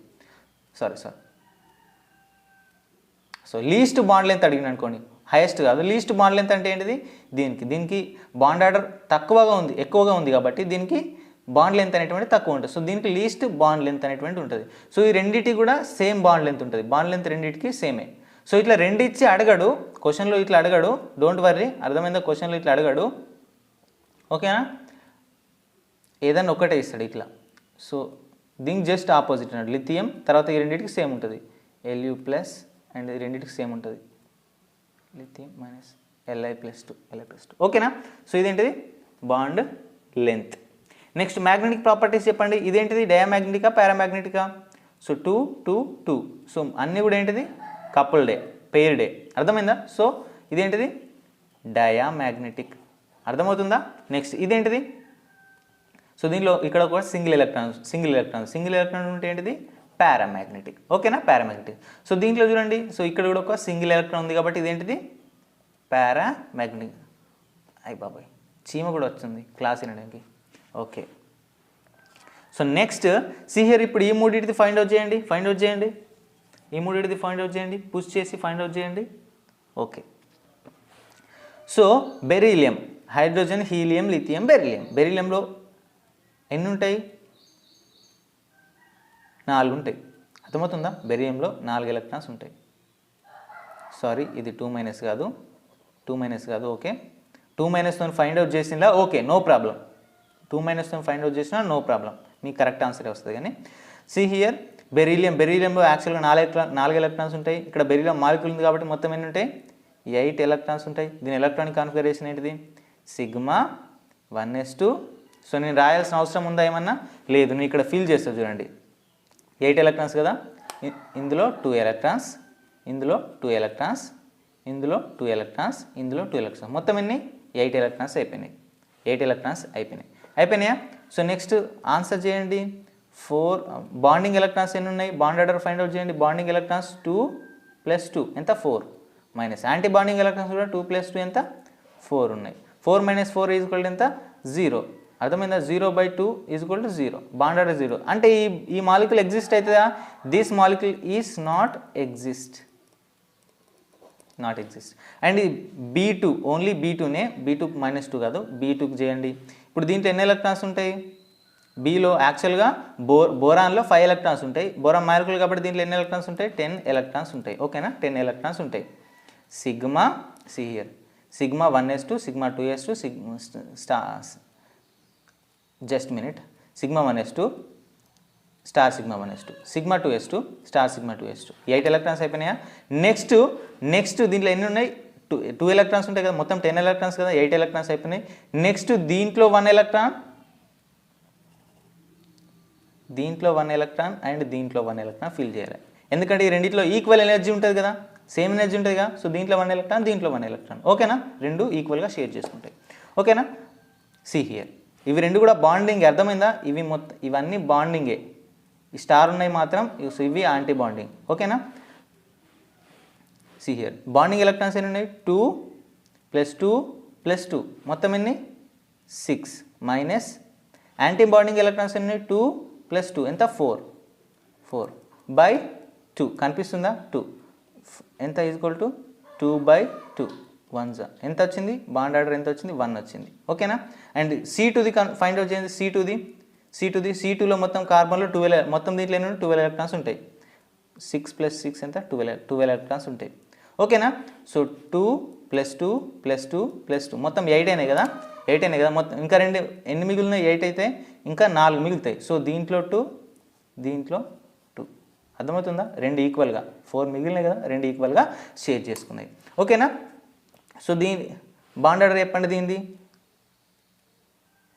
సో లీస్ట్ బాండ్ లెంత్ అడిగిన అనుకోండి, హైయెస్ట్ కాదు, లీస్ట్ బాండ్ లెంత్ అంటే ఏంటిది? దీనికి బాండ్ ఆర్డర్ ఎక్కువగా ఉంది కాబట్టి దీనికి బాండ్ లెంత్ అనేటువంటి తక్కువ ఉంటుంది. సో దీనికి లీస్ట్ బాండ్ లెంత్ అనేటువంటి ఉంటుంది. సో ఈ రెండింటికి కూడా సేమ్ బాండ్ లెంత్ ఉంటుంది. బాండ్ లెంత్ రెండింటికి సేమే. సో ఇట్లా రెండు ఇచ్చి అడగడు క్వశ్చన్లో, ఇట్లా అడగడు. డోంట్ వర్రీ, అర్థమైందా? క్వశ్చన్లో ఇట్లా అడగడు. ఓకేనా. ఏదన్నా ఒకటే ఇస్తాడు ఇట్లా. సో దీనికి జస్ట్ ఆపోజిట్ అన్నాడు. లిథియం తర్వాత ఈ రెండింటికి సేమ్ ఉంటుంది, Lu+ అండ్ ఈ రెండింటికి సేమ్ ఉంటుంది, లిథియం మైనస్ Li+2. ఓకేనా. సో ఇదేంటిది? Bond length. Next magnetic properties చెప్పండి. ఇదేంటిది? డయామాగ్నెటికా పారామాగ్నెటికా? సో 2 2 2. సో అన్నీ కూడా ఏంటిది? కపుల్డే, పెయిర్డే. అర్థమైందా? సో ఇదేంటిది? డయామాగ్నెటిక్. అర్థమవుతుందా? నెక్స్ట్ ఇదేంటిది? సో దీనిలో ఇక్కడ ఒక సింగిల్ ఎలక్ట్రాన్ ఉంటే ఏంటిది? పారామాగ్నెటిక్. ఓకేనా, పారామాగ్నెటిక్. సో దీంట్లో చూడండి, సో ఇక్కడ కూడా ఒక సింగిల్ ఎలక్ట్రాన్ ఉంది కాబట్టి ఇదేంటిది? పారామాగ్నెటిక్. అయ్యి బాబాయ్, చీమ కూడా వచ్చింది క్లాస్ వినడానికి. ఓకే. సో నెక్స్ట్ సిహియర్ ఇప్పుడు ఈ మూడింటిది ఫైండ్ అవుట్ చేయండి. ఈ మూడింటిది ఫైండ్ అవుట్ చేయండి, పుష్ చేసి ఫైండ్ అవుట్ చేయండి. Okay. So beryllium, hydrogen, helium, lithium, బెరీలియంలో ఎన్ని ఉంటాయి? 4 ఉంటాయి. అర్థమవుతుందా? బెరీలియంలో 4 ఎలక్ట్రాన్స్ ఉంటాయి. సారీ, ఇది 2- కాదు. ఓకే, 2 - ఫైండ్ అవుట్ చేసిందా? Okay, no problem. 2 - find out చేసినా నో ప్రాబ్లం, మీకు కరెక్ట్ ఆన్సరే వస్తుంది. కానీ సి హియర్ బెరీలియంలో యాక్చువల్గా 4 ఎలక్ట్రాన్స్ ఉంటాయి. ఇక్కడ బెరీలియం మాలిక్యూల్ ఉంది కాబట్టి మొత్తం ఎన్ని ఉంటాయి? 8 ఎలక్ట్రాన్స్ ఉంటాయి. దీని ఎలక్ట్రానిక్ కాన్ఫిగరేషన్ ఏంటిది? సిగ్మా 1s2 సో నేను రాయాల్సిన అవసరం ఉందా ఏమన్నా లేదు, నేను ఇక్కడ ఫిల్ చేస్తా చూడండి. 8 ఎలక్ట్రాన్స్ కదా, ఇందులో 2 ఎలక్ట్రాన్స్, ఇందులో 2 ఎలక్ట్రాన్స్, ఇందులో 2 ఎలక్ట్రాన్స్, ఇందులో 2 ఎలక్ట్రాన్స్, మొత్తం ఎన్ని 8 ఎలక్ట్రాన్స్ అయిపోయినాయి. 8 ఎలక్ట్రాన్స్ అయిపోయినాయా. సో నెక్స్ట్ ఆన్సర్ చేయండి. 4 బాండింగ్ ఎలక్ట్రాన్స్ ఎన్ని ఉన్నాయి, బాండ్ ఆర్డర్ ఫైండ్ అవుట్ చేయండి. బాండింగ్ ఎలక్ట్రాన్స్ 2 + 2 ఎంత 4 మైనస్ యాంటీ బాండింగ్ ఎలక్ట్రాన్స్ కూడా 2 + 2 ఎంత 4 ఉన్నాయి. 4 - 4 = ఎంత 0. అర్థమైందా? 0/2 = 0. బాండ్ ఆర్డర్ 0 అంటే ఈ మాలిక్యూల్ ఎగ్జిస్ట్ అవుతుందా? This molecule is not exist and B2 only B2నే, B2 - 2 కాదు, B2కి చేయండి. ఇప్పుడు దీంట్లో ఎన్ని ఎలక్ట్రాన్స్ ఉంటాయి? బీలో యాక్చువల్గా బోరాన్లో 5 ఎలక్ట్రాన్స్ ఉంటాయి. బోరాన్ మాలిక్యూల్ కాబట్టి దీంట్లో ఎన్ని ఎలక్ట్రాన్స్ ఉంటాయి? 10 ఎలక్ట్రాన్స్ ఉంటాయి. ఓకేనా? 10 ఎలక్ట్రాన్స్ ఉంటాయి. Sigma see here sigma 1s2 sigma 2s2 just minute sigma 1s2 star sigma 1s2 sigma 2s2 star sigma 2s2 8 electrons అయిపోయినాయా. నెక్స్ట్ దీంట్లో ఎన్ని ఉన్నాయి? 2 ఎలక్ట్రాన్స్ ఉంటాయి కదా, మొత్తం 10 ఎలక్ట్రాన్స్ కదా, 8 ఎలక్ట్రాన్స్ అయిపోయినాయి. నెక్స్ట్ దీంట్లో 1 ఎలక్ట్రాన్ అండ్ దీంట్లో 1 ఎలక్ట్రాన్ ఫిల్ చేయాలి. ఎందుకంటే ఈ రెండిట్లో ఈక్వల్ ఎనర్జీ ఉంటుంది కదా, సేమ్ ఎనర్జీ ఉంటుంది కదా. సో దీంట్లో 1 ఎలక్ట్రాన్, దీంట్లో 1 ఎలక్ట్రాన్. ఓకేనా? రెండు ఈక్వల్గా షేర్ చేసుకుంటాయి. ఓకేనా? సి హియర్ ఇవి రెండు కూడా బాండింగ్. అర్థమైందా? ఇవన్నీ బాండింగే. ఈ స్టార్ ఉన్నాయి మాత్రం ఇవి యాంటీ బాండింగ్. ఓకేనా? సి హియర్ బాండింగ్ ఎలక్ట్రాన్స్ ఎన్ని ఉన్నాయి? 2 + 2 + 2 మొత్తం ఎన్ని 6 మైనస్ యాంటీ బాండింగ్ ఎలక్ట్రాన్స్ ఎన్ని ఉన్నాయి? 2 + 2 ఎంత 4/2 కనిపిస్తుందా? 2 ఎంత = 2/2 1 ఎంత వచ్చింది? బాండ్ ఆర్డర్ ఎంత వచ్చింది? 1 వచ్చింది. ఓకేనా? అండ్ C2ది ఫైండ్ అవుట్ చేయండి. C2లో మొత్తం కార్బన్లో 12 మొత్తం దీంట్లో ఎన్ని 12 ఎలక్ట్రాన్స్ ఉంటాయి. 6 + 6 ఎంత 12 ఎలక్ట్రాన్స్ ఉంటాయి. ఓకేనా? సో 2 + 2 + 2 + 2 మొత్తం 8 అయినాయి కదా, 8 అయినాయి కదా. మొత్తం ఇంకా ఎన్ని మిగిలినాయి? 8 అయితే ఇంకా 4 మిగులుతాయి. సో దీంట్లో 2 దీంట్లో 2 అర్థమవుతుందా? రెండు ఈక్వల్గా 4 మిగిలినాయి కదా, రెండు ఈక్వల్గా షేర్ చేసుకున్నాయి. ఓకేనా? సో దీని బాండ్ ఆర్డర్ చెప్పండి దీనిది.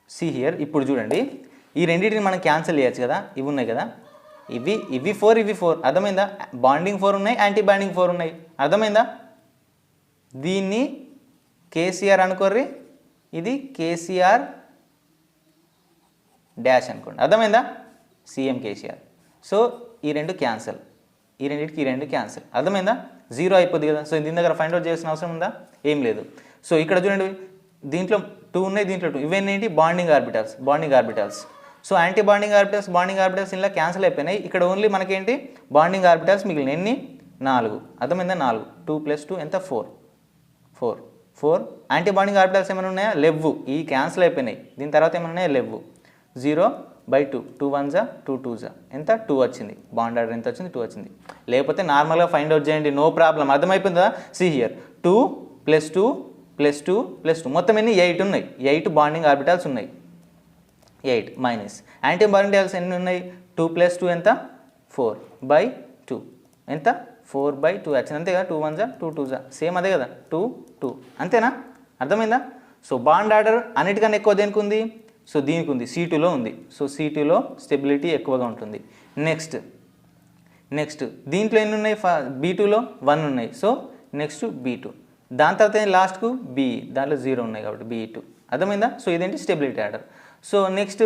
సి హియర్ ఇప్పుడు చూడండి, ఈ రెండింటిని మనం క్యాన్సిల్ చేయొచ్చు కదా, ఇవి ఉన్నాయి కదా, ఇవి 4 ఇవి 4. అర్థమైందా? బాండింగ్ 4 ఉన్నాయి, యాంటీ బాండింగ్ 4 ఉన్నాయి. అర్థమైందా? దీన్ని కేసీఆర్ అనుకోర్రి, ఇది కేసీఆర్ డాష్ అనుకోండి. అర్థమైందా? సీఎం కేసీఆర్. సో ఈ రెండు క్యాన్సిల్, ఈ రెండు క్యాన్సిల్. అర్థమైందా? 0 అయిపోద్ది కదా. సో దీని దగ్గర ఫైండ్ అవుట్ చేయాల్సిన అవసరం ఉందా? ఏం లేదు. సో ఇక్కడ చూడండి, దీంట్లో 2 ఉన్నాయి, దీంట్లో 2. ఇవేంటి? Bonding orbitals. So anti bonding orbitals ఇలా క్యాన్సిల్ అయిపోయినాయి. ఇక్కడ ఓన్లీ మనకేంటి? బాండింగ్ ఆర్బిటాల్స్ మిగిలిన ఎన్ని? 4. అర్థమైందా? 4 2 + 2 ఎంత 4. యాంటీ బాండింగ్ ఆర్బిటాల్స్ ఏమైనా ఉన్నాయా? లేవు. ఈ క్యాన్సిల్ అయిపోయినాయి. దీని తర్వాత ఏమైనా ఉన్నాయా? లేవు. 0/2 2 1 2 2 ఎంత 2 వచ్చింది. బాండ్ ఆర్డర్ ఎంత వచ్చింది? 2 వచ్చింది. లేకపోతే నార్మల్గా ఫైండ్ అవుట్ చేయండి, నో ప్రాబ్లం. అర్థమైపోయిందా? సి హియర్ 2 + 2 + 2 + 2 మొత్తం ఎన్ని? 8 ఉన్నాయి. 8 బాండింగ్ ఆర్బిటాల్స్ ఉన్నాయి. 8 మైనస్ యాంటీ బాండింగ్ ఆర్బిటాల్స్ ఎన్ని ఉన్నాయి? 2 + 2 ఎంత 4/2 ఎంత 4/2 వచ్చింది. అంతే కదా. 2 1 2 2 సేమ్ అదే కదా, 2 2 అంతేనా? అర్థమైందా? సో బాండ్ ఆర్డర్ అన్నిటికన్నా ఎక్కువ దేనికి ఉంది? సో దీనికి ఉంది, C2లో ఉంది. సో C2లో స్టెబిలిటీ ఎక్కువగా ఉంటుంది. నెక్స్ట్ దీంట్లో ఎన్ని ఉన్నాయి? B2లో 1 ఉన్నాయి. సో నెక్స్ట్ B2, దాని తర్వాత లాస్ట్కు B, దాంట్లో 0 ఉన్నాయి కాబట్టి B2. అర్థమైందా? సో ఇదేంటి? Stability order. So next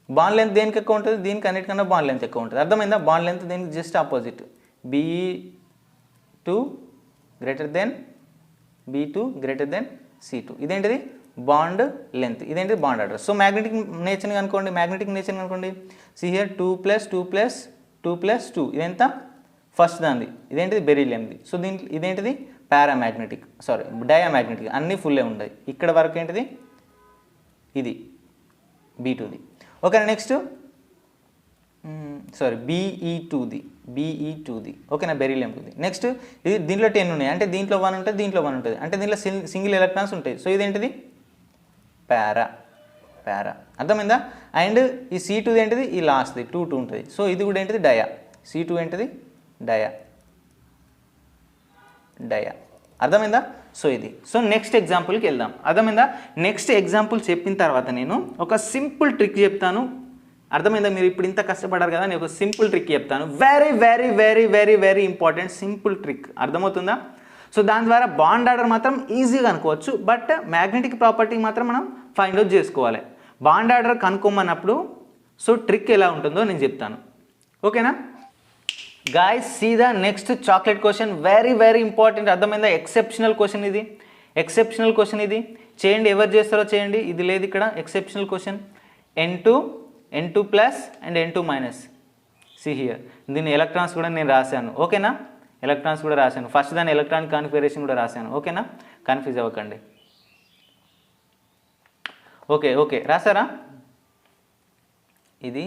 bond length దేనికి ఎక్కువ ఉంటుంది? దీనికి అన్నిటికన్నా బాండ్ లెంత్ ఎక్కువ ఉంటుంది. అర్థమైందా? బాండ్ లెంత్ దీనికి జస్ట్ ఆపోజిట్, B2 > C2. ఇదేంటిది? Bond length. ఇదేంటిది? Bond order. సో మ్యాగ్నెటిక్ నేచర్ని అనుకోండి. సి హియర్ 2 + 2 + 2 + 2 ఇదెంత? ఫస్ట్ దానిది. ఇదేంటిది? బెరీలియంది. సో దీంట్లో ఇదేంటిది? డయామాగ్నెటిక్. అన్నీ ఫుల్లే ఉంటాయి. ఇక్కడ వరకు ఏంటిది? ఇది B2ది. ఓకే. నెక్స్ట్ BE2ది. ఓకేనా? బెరీలియంది. నెక్స్ట్ ఇది దీంట్లో 10 ఉన్నాయి, అంటే దీంట్లో 1 ఉంటుంది, దీంట్లో 1 ఉంటుంది, అంటే దీంట్లో సింగిల్ ఎలక్ట్రాన్స్ ఉంటాయి. సో ఇదేంటిది? పారా. అర్థమైందా? అండ్ ఈ C2ది ఏంటిది? ఈ లాస్ట్ది 2 2 ఉంటుంది. సో ఇది కూడా ఏంటిది? డయా. C2 ఏంటిది? డయా. అర్థమైందా? సో ఇది. సో నెక్స్ట్ ఎగ్జాంపుల్కి వెళ్దాం. అర్థమైందా? నెక్స్ట్ ఎగ్జాంపుల్ చెప్పిన తర్వాత నేను ఒక సింపుల్ ట్రిక్ చెప్తాను. అర్థమైందా? మీరు ఇప్పుడు ఇంత కష్టపడారు కదా, నేను ఒక సింపుల్ ట్రిక్ చెప్తాను. Very very very very very important simple trick. అర్థమవుతుందా? సో దాని ద్వారా బాండ్ ఆర్డర్ మాత్రం ఈజీగా అనుకోవచ్చు, బట్ మ్యాగ్నెటిక్ ప్రాపర్టీ మాత్రం మనం ఫైండ్ అవుట్ చేసుకోవాలి. బాండ్ ఆర్డర్ కనుక్కోమన్నప్పుడు సో ట్రిక్ ఎలా ఉంటుందో నేను చెప్తాను. ఓకేనా guys? See the next chocolate question. Very very important. అర్థమైందా? ఎక్సెప్షనల్ క్వశ్చన్ ఇది. ఎక్సెప్షనల్ క్వశ్చన్ ఇది. చేయండి, ఎవరు చేస్తారో చేయండి. ఇది లేదు ఇక్కడ. Exceptional question. n2 plus and n2 minus. See here. దీని ఎలక్ట్రాన్స్ కూడా నేను రాశాను. ఓకేనా? ఎలక్ట్రాన్స్ కూడా రాశాను. ఫస్ట్ దాని ఎలక్ట్రానిక్ కాన్ఫిగరేషన్ కూడా రాశాను. ఓకేనా? కన్ఫ్యూజ్ అవ్వకండి. ఓకే ఓకే రాసారా? ఇది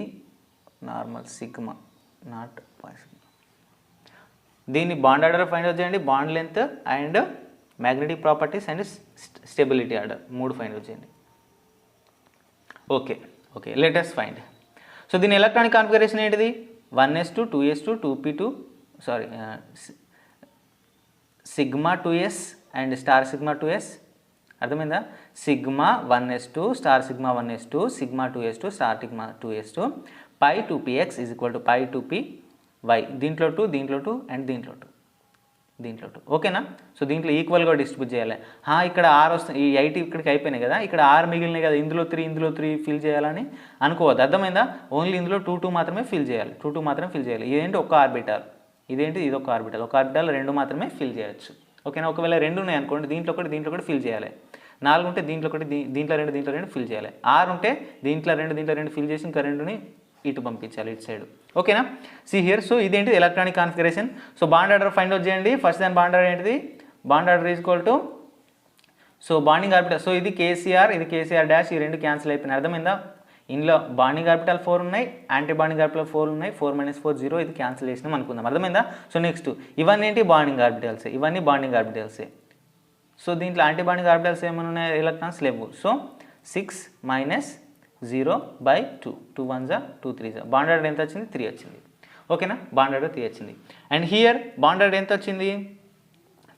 నార్మల్ సిగ్మా నాట్ పాయింట్. దీన్ని బాండ్ ఆర్డర్ ఫైండ్ అవుట్ చేయండి. Bond length and magnetic properties and stability order 3 find out చేయండి. Okay okay let us find. So దీని ఎలక్ట్రానిక్ కాన్ఫిగరేషన్ ఏంటిది? 1s2 2s2 2p2 sorry sigma 2s and star sigma 2s. అర్థమైందా? Sigma 1s2 star sigma 1s2 sigma 2s2 star sigma 2s2 pi 2px is equal to pi 2py. దీంట్లో 2 దీంట్లో 2 అండ్ దీంట్లో 2 దీంట్లో 2. ఓకేనా? సో దీంట్లో ఈక్వల్గా డిస్ట్రిబ్యూట్ చేయాలి. ఇక్కడ ఆర్ వస్తుంది. ఈ 8 ఇక్కడికి అయిపోయినాయి కదా, ఇక్కడ ఆర్ మిగిలినాయి కదా, ఇందులో 3 ఫిల్ చేయాలని అనుకోవద్దు. అర్థమైందా? ఓన్లీ ఇందులో 2 మాత్రమే ఫిల్ చేయాలి. 2 మాత్రమే ఫిల్ చేయాలి. ఇదేంటి? ఒక ఆర్బిటాల్. ఇదేంటి? ఇది ఒక ఆర్బిటాల్. ఒక ఆర్బిటాల్ 2 మాత్రమే ఫిల్ చేయొచ్చు. ఓకేనా? ఒకవేళ 2 ఉన్నాయి అనుకోండి, దీంట్లో ఒకటి ఫిల్ చేయాలి. 4 ఉంటే దీంట్లో ఒకటి, దీంట్లో 2 ఫిల్ చేయాలి. 6 ఉంటే దీంట్లో 2 ఫిల్ చేసి ఇంకా 2ని ఇటు పంపించాలి, ఇటు సైడ్. ఓకేనా? See here. సో ఇదేంటి? Electronic configuration. So bond order find out చేయండి. ఫస్ట్ దాని బాండ్ ఆర్డర్ ఏంటిది? Bond order is equal to so bonding orbital. So ఇది కేసీఆర్, ఇది కేసీఆర్ డాష్, ఈ 2 క్యాన్సిల్ అయిపోయినాయి. అర్థమైందా? ఇందులో బాండింగ్ ఆర్బిటల్ 4 ఉన్నాయి, యాంటీ బాండింగ్ ఆర్బిటల్ 4 ఉన్నాయి. 4 - 4 0. ఇది క్యాన్సిల్ చేసినాం అనుకుందాం. అర్థమైందా? సో నెక్స్ట్ ఇవన్నీ ఏంటి? బాండింగ్ ఆర్బిటల్సే. ఇవన్నీ బాండింగ్ ఆర్బిటల్సే. సో దీంట్లో యాంటీ బాండింగ్ ఆర్బిటల్స్ ఏమైనా ఉన్నాయి? ఎలక్ట్రాన్స్ లేవు. సో 6 - 0/2. 2 1 2 3. బాండ్ ఆర్డర్ ఎంత వచ్చింది? 3 వచ్చింది. ఓకేనా? బాండ్ ఆర్డర్ 3 వచ్చింది. అండ్ హియర్ బాండ్ ఆర్డర్ ఎంత వచ్చింది?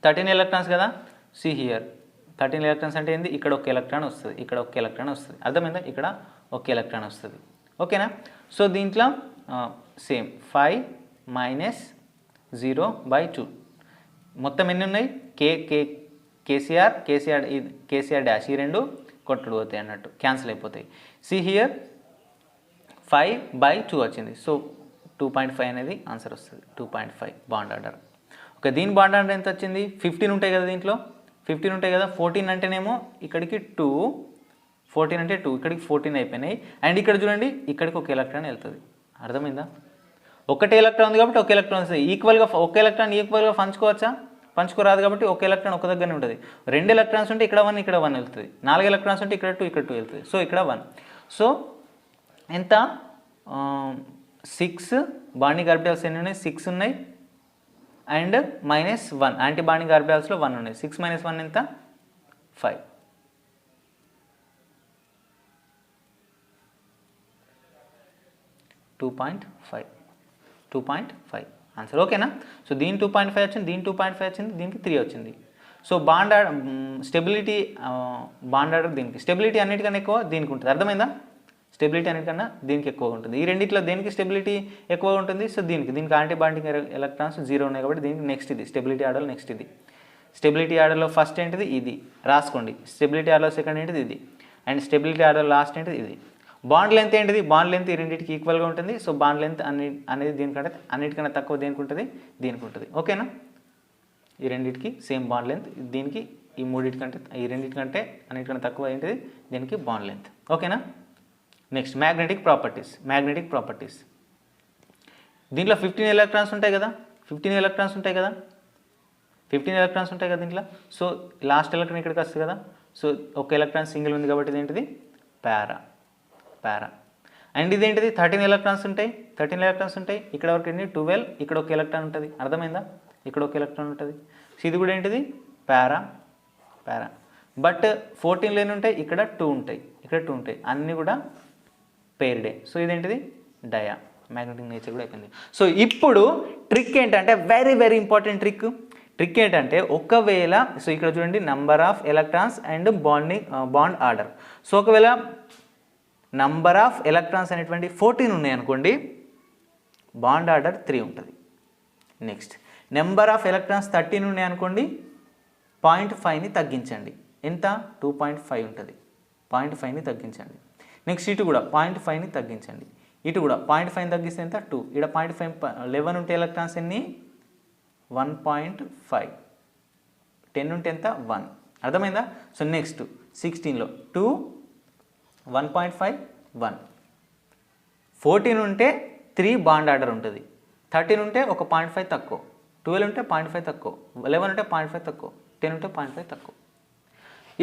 13 ఎలక్ట్రాన్స్ కదా. సి హియర్ 13 ఎలక్ట్రాన్స్ అంటే ఏంది? ఇక్కడ ఒక ఎలక్ట్రాన్ వస్తుంది, ఇక్కడ ఒక ఎలక్ట్రాన్ వస్తుంది. అర్థమైందా? ఇక్కడ ఒక ఎలక్ట్రాన్ వస్తుంది. ఓకేనా? సో దీంట్లో సేమ్ 5 - 0/2. మొత్తం ఎన్ని ఉన్నాయి? కేసీఆర్ డాష్, ఈ 2 కొట్టుడు పోతాయి అన్నట్టు, క్యాన్సిల్ అయిపోతాయి. సి హియర్ 5/2 వచ్చింది. సో 2.5 అనేది ఆన్సర్ వస్తుంది. 2.5 బాండ్ ఆర్డర్. ఓకే, దీని బాండ్ ఆర్డర్ ఎంత వచ్చింది? 15 ఉంటాయి కదా, దీంట్లో 15 ఉంటాయి కదా. 14 అంటేనేమో ఇక్కడికి 2, 14 అంటే 2, ఇక్కడికి 14 అయిపోయినాయి. అండ్ ఇక్కడ చూడండి, ఇక్కడికి ఒక ఎలక్ట్రాన్ వెళ్తుంది. అర్థమైందా? ఒకటే ఎలక్ట్రాన్ ఉంది కాబట్టి ఒక ఎలక్ట్రాన్ వస్తుంది. ఈక్వల్గా ఒక ఎలక్ట్రాన్ ఈక్వల్గా పంచుకోవచ్చా? పంచుకోరాదు కాబట్టి ఒక ఎలక్ట్రాన్ ఒక దగ్గరనే ఉంటుంది. 2 ఎలక్ట్రాన్స్ ఉంటే ఇక్కడ 1 ఇక్కడ 1 వెళ్తుంది. 4 ఎలక్ట్రాన్స్ ఉంటే ఇక్కడ 2 ఇక్కడ 2 వెళ్తుంది. సో ఇక్కడ 1. సో ఎంత? 6 బాండింగ్ ఆర్బిటాల్స్ ఎన్ని ఉన్నాయి? 6 ఉన్నాయి. అండ్ -1 యాంటీ బాండింగ్ ఆర్బిటాల్స్లో 1 ఉన్నాయి. 6 - 1 ఎంత? 5. 2.5 ఆన్సర్. ఓకేనా? సో దీని 2.5 వచ్చింది, దీని 2.5 వచ్చింది, దీనికి 3 వచ్చింది. So bond stability bond order దీనికి స్టెబిలిటీ అన్నిటికన్నా ఎక్కువ దీనికి ఉంటుంది. అర్థమైందా? స్టెబిలిటీ అన్నిటికన్నా దీనికి ఎక్కువగా ఉంటుంది. ఈ రెండిట్లో దేనికి స్టెబిలిటీ ఎక్కువగా ఉంటుంది? సో దీనికి యాంటీ బాండింగ్ ఎలక్ట్రాన్స్ 0 ఉన్నాయి కాబట్టి దీనికి నెక్స్ట్ ఇది స్టెబిలిటీ ఆర్డర్. నెక్స్ట్ ఇది స్టెబిలిటీ ఆర్డర్లో ఫస్ట్ ఏంటిది? ఇది రాసుకోండి. స్టెబిలిటీ ఆర్డర్లో సెకండ్ ఏంటిది? ఇది. అండ్ స్టెబిలిటీ ఆర్డర్ లాస్ట్ ఏంటిది? ఇది. బాండ్ లెంత్ ఏంటిది? బాండ్ లెంత్ ఈ రెండింటికి ఈక్వల్గా ఉంటుంది. సో బాండ్ లెంత్ అనేది దీనికంటే అన్నిటికన్నా తక్కువ దేనికి ఉంటుంది? దీనికి ఉంటుంది. ఓకేనా? ఈ రెండింటికి సేమ్ బాండ్ లెంత్. దీనికి ఈ మూడింటికంటే ఈ రెండింటికంటే అన్నిటికన్నా తక్కువ ఏంటిది? దీనికి బాండ్ లెంత్. ఓకేనా? Next magnetic properties. దీంట్లో 15 ఎలక్ట్రాన్స్ ఉంటాయి కదా. 15 ఎలక్ట్రాన్స్ ఉంటాయి కదా దీంట్లో. సో లాస్ట్ ఎలక్ట్రాన్ ఇక్కడికి వస్తుంది కదా. సో ఒక ఎలక్ట్రాన్ సింగిల్ ఉంది కాబట్టి ఇదేంటిది? పారా. అండ్ ఇదేంటిది? 13 ఎలక్ట్రాన్స్ ఉంటాయి. ఇక్కడ వరకు ఏంటి? 12. ఇక్కడ ఒక ఎలక్ట్రాన్ ఉంటుంది. అర్థమైందా? ఇక్కడ ఒక ఎలక్ట్రాన్ ఉంటుంది. సో ఇది కూడా ఏంటిది? పారా. బట్ 14 లేని ఉంటాయి, ఇక్కడ 2 ఉంటాయి, అన్నీ కూడా పెయిర్డే. సో ఇదేంటిది? డయా. మ్యాగ్నెటిక్ నేచర్ కూడా అయిపోయింది. సో ఇప్పుడు ట్రిక్ ఏంటంటే very very important trick. Trick ఏంటంటే ఒకవేళ సో ఇక్కడ చూడండి number of electrons and bond order. So ఒకవేళ నంబర్ ఆఫ్ ఎలక్ట్రాన్స్ అనేటువంటి 14 ఉన్నాయి అనుకోండి, బాండ్ ఆర్డర్ 3 ఉంటుంది. నెక్స్ట్ నెంబర్ ఆఫ్ ఎలక్ట్రాన్స్ 13 ఉన్నాయి అనుకోండి, 0.5ని తగ్గించండి. ఎంత? 2.5 ఉంటుంది. 0.5ని తగ్గించండి. నెక్స్ట్ ఇటు కూడా 0.5ని తగ్గించండి. ఇటు కూడా 0.5ని తగ్గిస్తే ఎంత? 2. ఇక్కడ 0.5 11 ఉంటే ఎలక్ట్రాన్స్ ఎన్ని? 1.5. 10 ఉంటే ఎంత? 1. అర్థమైందా? So next 16లో 2, 1.5, 1. 14 ఉంటే 3 బాండ్ ఆర్డర్ ఉంటుంది. 13 ఉంటే ఒక 0.5 తక్కువ. 12 ఉంటే 0.5 తక్కువ. 11 ఉంటే 0.5 తక్కువ. 10 ఉంటే 0.5 తక్కువ.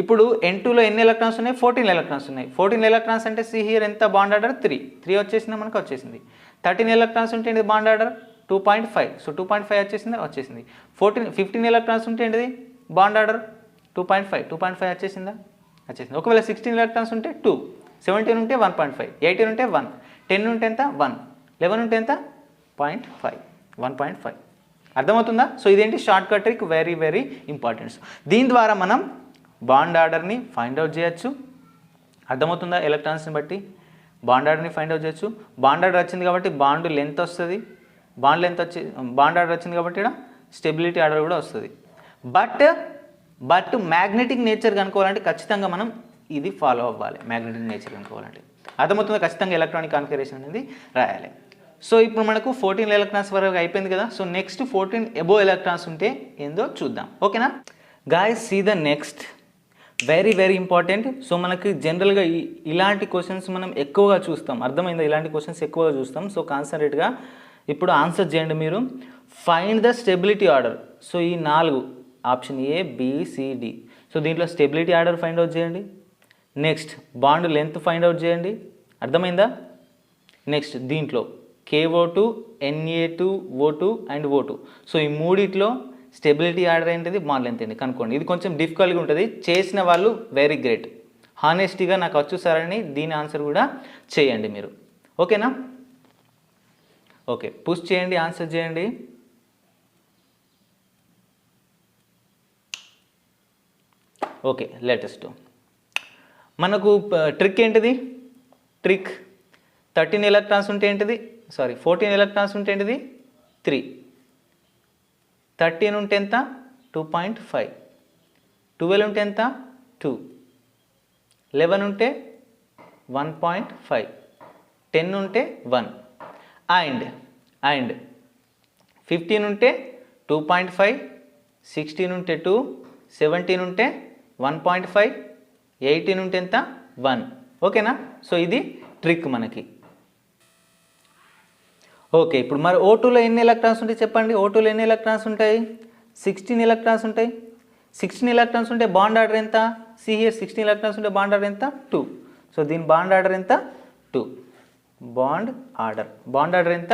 ఇప్పుడు N2లో ఎన్ని ఎలక్ట్రాన్స్ ఉన్నాయి? 14 ఎలక్ట్రాన్స్ ఉన్నాయి. 14 ఎలక్ట్రాన్స్ అంటే సి హియర్ ఎంత? Bond order 3. 3 వచ్చేసిందా? మనకు వచ్చేసింది. 13 ఎలక్ట్రాన్స్ ఉంటే ఏంటిది బాండ్ ఆర్డర్? 2.5. సో 2.5 వచ్చేసిందా? వచ్చేసింది. 15 ఎలక్ట్రాన్స్ ఉంటే ఏంటిది బాండ్ ఆర్డర్? 2.5. 2.5 వచ్చేసిందా? వచ్చేసింది. ఒకవేళ 16 ఎలక్ట్రాన్స్ ఉంటే 2, 17 ఉంటే 1.5, 18 ఉంటే 1, 10 ఉంటే ఎంత? 1, 11 ఉంటే ఎంత? 0.5, 1.5. అర్థమవుతుందా? సో ఇదేంటి short cut trick, very very important. దీని ద్వారా మనం బాండ్ ఆర్డర్ని ఫైండ్ అవుట్ చేయొచ్చు. అర్థమవుతుందా? ఎలక్ట్రాన్స్ని బట్టి బాండ్ ఆర్డర్ని ఫైండ్ అవుట్ చేయొచ్చు. బాండ్ ఆర్డర్ వచ్చింది కాబట్టి బాండ్ లెంత్ వస్తుంది. బాండ్ ఆర్డర్ వచ్చింది కాబట్టి ఇక్కడ స్టెబిలిటీ ఆర్డర్ కూడా వస్తుంది. బట్ మ్యాగ్నెటిక్ నేచర్ కనుక్కోవాలంటే ఖచ్చితంగా మనం ఇది ఫాలో అవ్వాలి. మ్యాగ్నెటిక్ నేచర్ కనుక్కోవాలంటే అర్థమవుతుందా? ఖచ్చితంగా ఎలక్ట్రానిక్ కాన్ఫిగరేషన్ అనేది రాయాలి. సో ఇప్పుడు మనకు 14 ఎలక్ట్రాన్స్ వరకు అయిపోయింది కదా. సో నెక్స్ట్ 14 అబోవ్ ఎలక్ట్రాన్స్ ఉంటే ఏందో చూద్దాం. ఓకేనా guys? See the next, very very important. So మనకి జనరల్గా ఇలాంటి క్వశ్చన్స్ మనం ఎక్కువగా చూస్తాం. అర్థమైందా? ఇలాంటి క్వశ్చన్స్ ఎక్కువగా చూస్తాం. సో కాన్సన్ట్రేట్గా ఇప్పుడు ఆన్సర్ చేయండి మీరు. Find the stability order. So ఈ 4 option A, B, C, D. So దీంట్లో స్టెబిలిటీ ఆర్డర్ ఫైండ్ అవుట్ చేయండి. Next bond length find out చేయండి. అర్థమైందా? నెక్స్ట్ దీంట్లో KO2, Na2, O2 and O2. So ఈ మూడిట్లో స్టెబిలిటీ ఆర్డర్ ఏంటిది, బాండ్ లెంత్ ఏంటి కనుక్కోండి. ఇది కొంచెం డిఫికల్ట్గా ఉంటుంది. చేసిన వాళ్ళు వెరీ గ్రేట్. హానెస్టీగా నాకు వచ్చు సార్ అని దీని ఆన్సర్ కూడా చేయండి మీరు. ఓకేనా? ఓకే, పుష్ చేయండి, ఆన్సర్ చేయండి. ఓకే, లేటెస్ట్ మనకు ట్రిక్ ఏంటిది? ట్రిక్ 13 ఎలక్ట్రాన్స్ ఉంటే ఏంటిది? 14 ఎలక్ట్రాన్స్ ఉంటే ఏంటిది? 3. 13 ఉంటే ఎంత? 2.5. 12 ఉంటే ఎంత? 2. 11 ఉంటే 1.5. 10 ఉంటే 1. అండ్ 15 ఉంటే 2.5. 16 ఉంటే 2. 17 ఉంటే 1.5. 18 ఉంటే ఎంత? 1. ఓకేనా? సో ఇది ట్రిక్ మనకి. ఓకే, ఇప్పుడు మరి O2లో ఎన్ని ఎలక్ట్రాన్స్ ఉంటాయి చెప్పండి. O2లో ఎన్ని ఎలక్ట్రాన్స్ ఉంటాయి? 16 ఎలక్ట్రాన్స్ ఉంటాయి. 16 ఎలక్ట్రాన్స్ ఉంటే బాండ్ ఆర్డర్ ఎంత? సి హియర్ 16 ఎలక్ట్రాన్స్ ఉంటే బాండ్ ఆర్డర్ ఎంత? 2. సో దీని బాండ్ ఆర్డర్ ఎంత? 2. బాండ్ ఆర్డర్ ఎంత?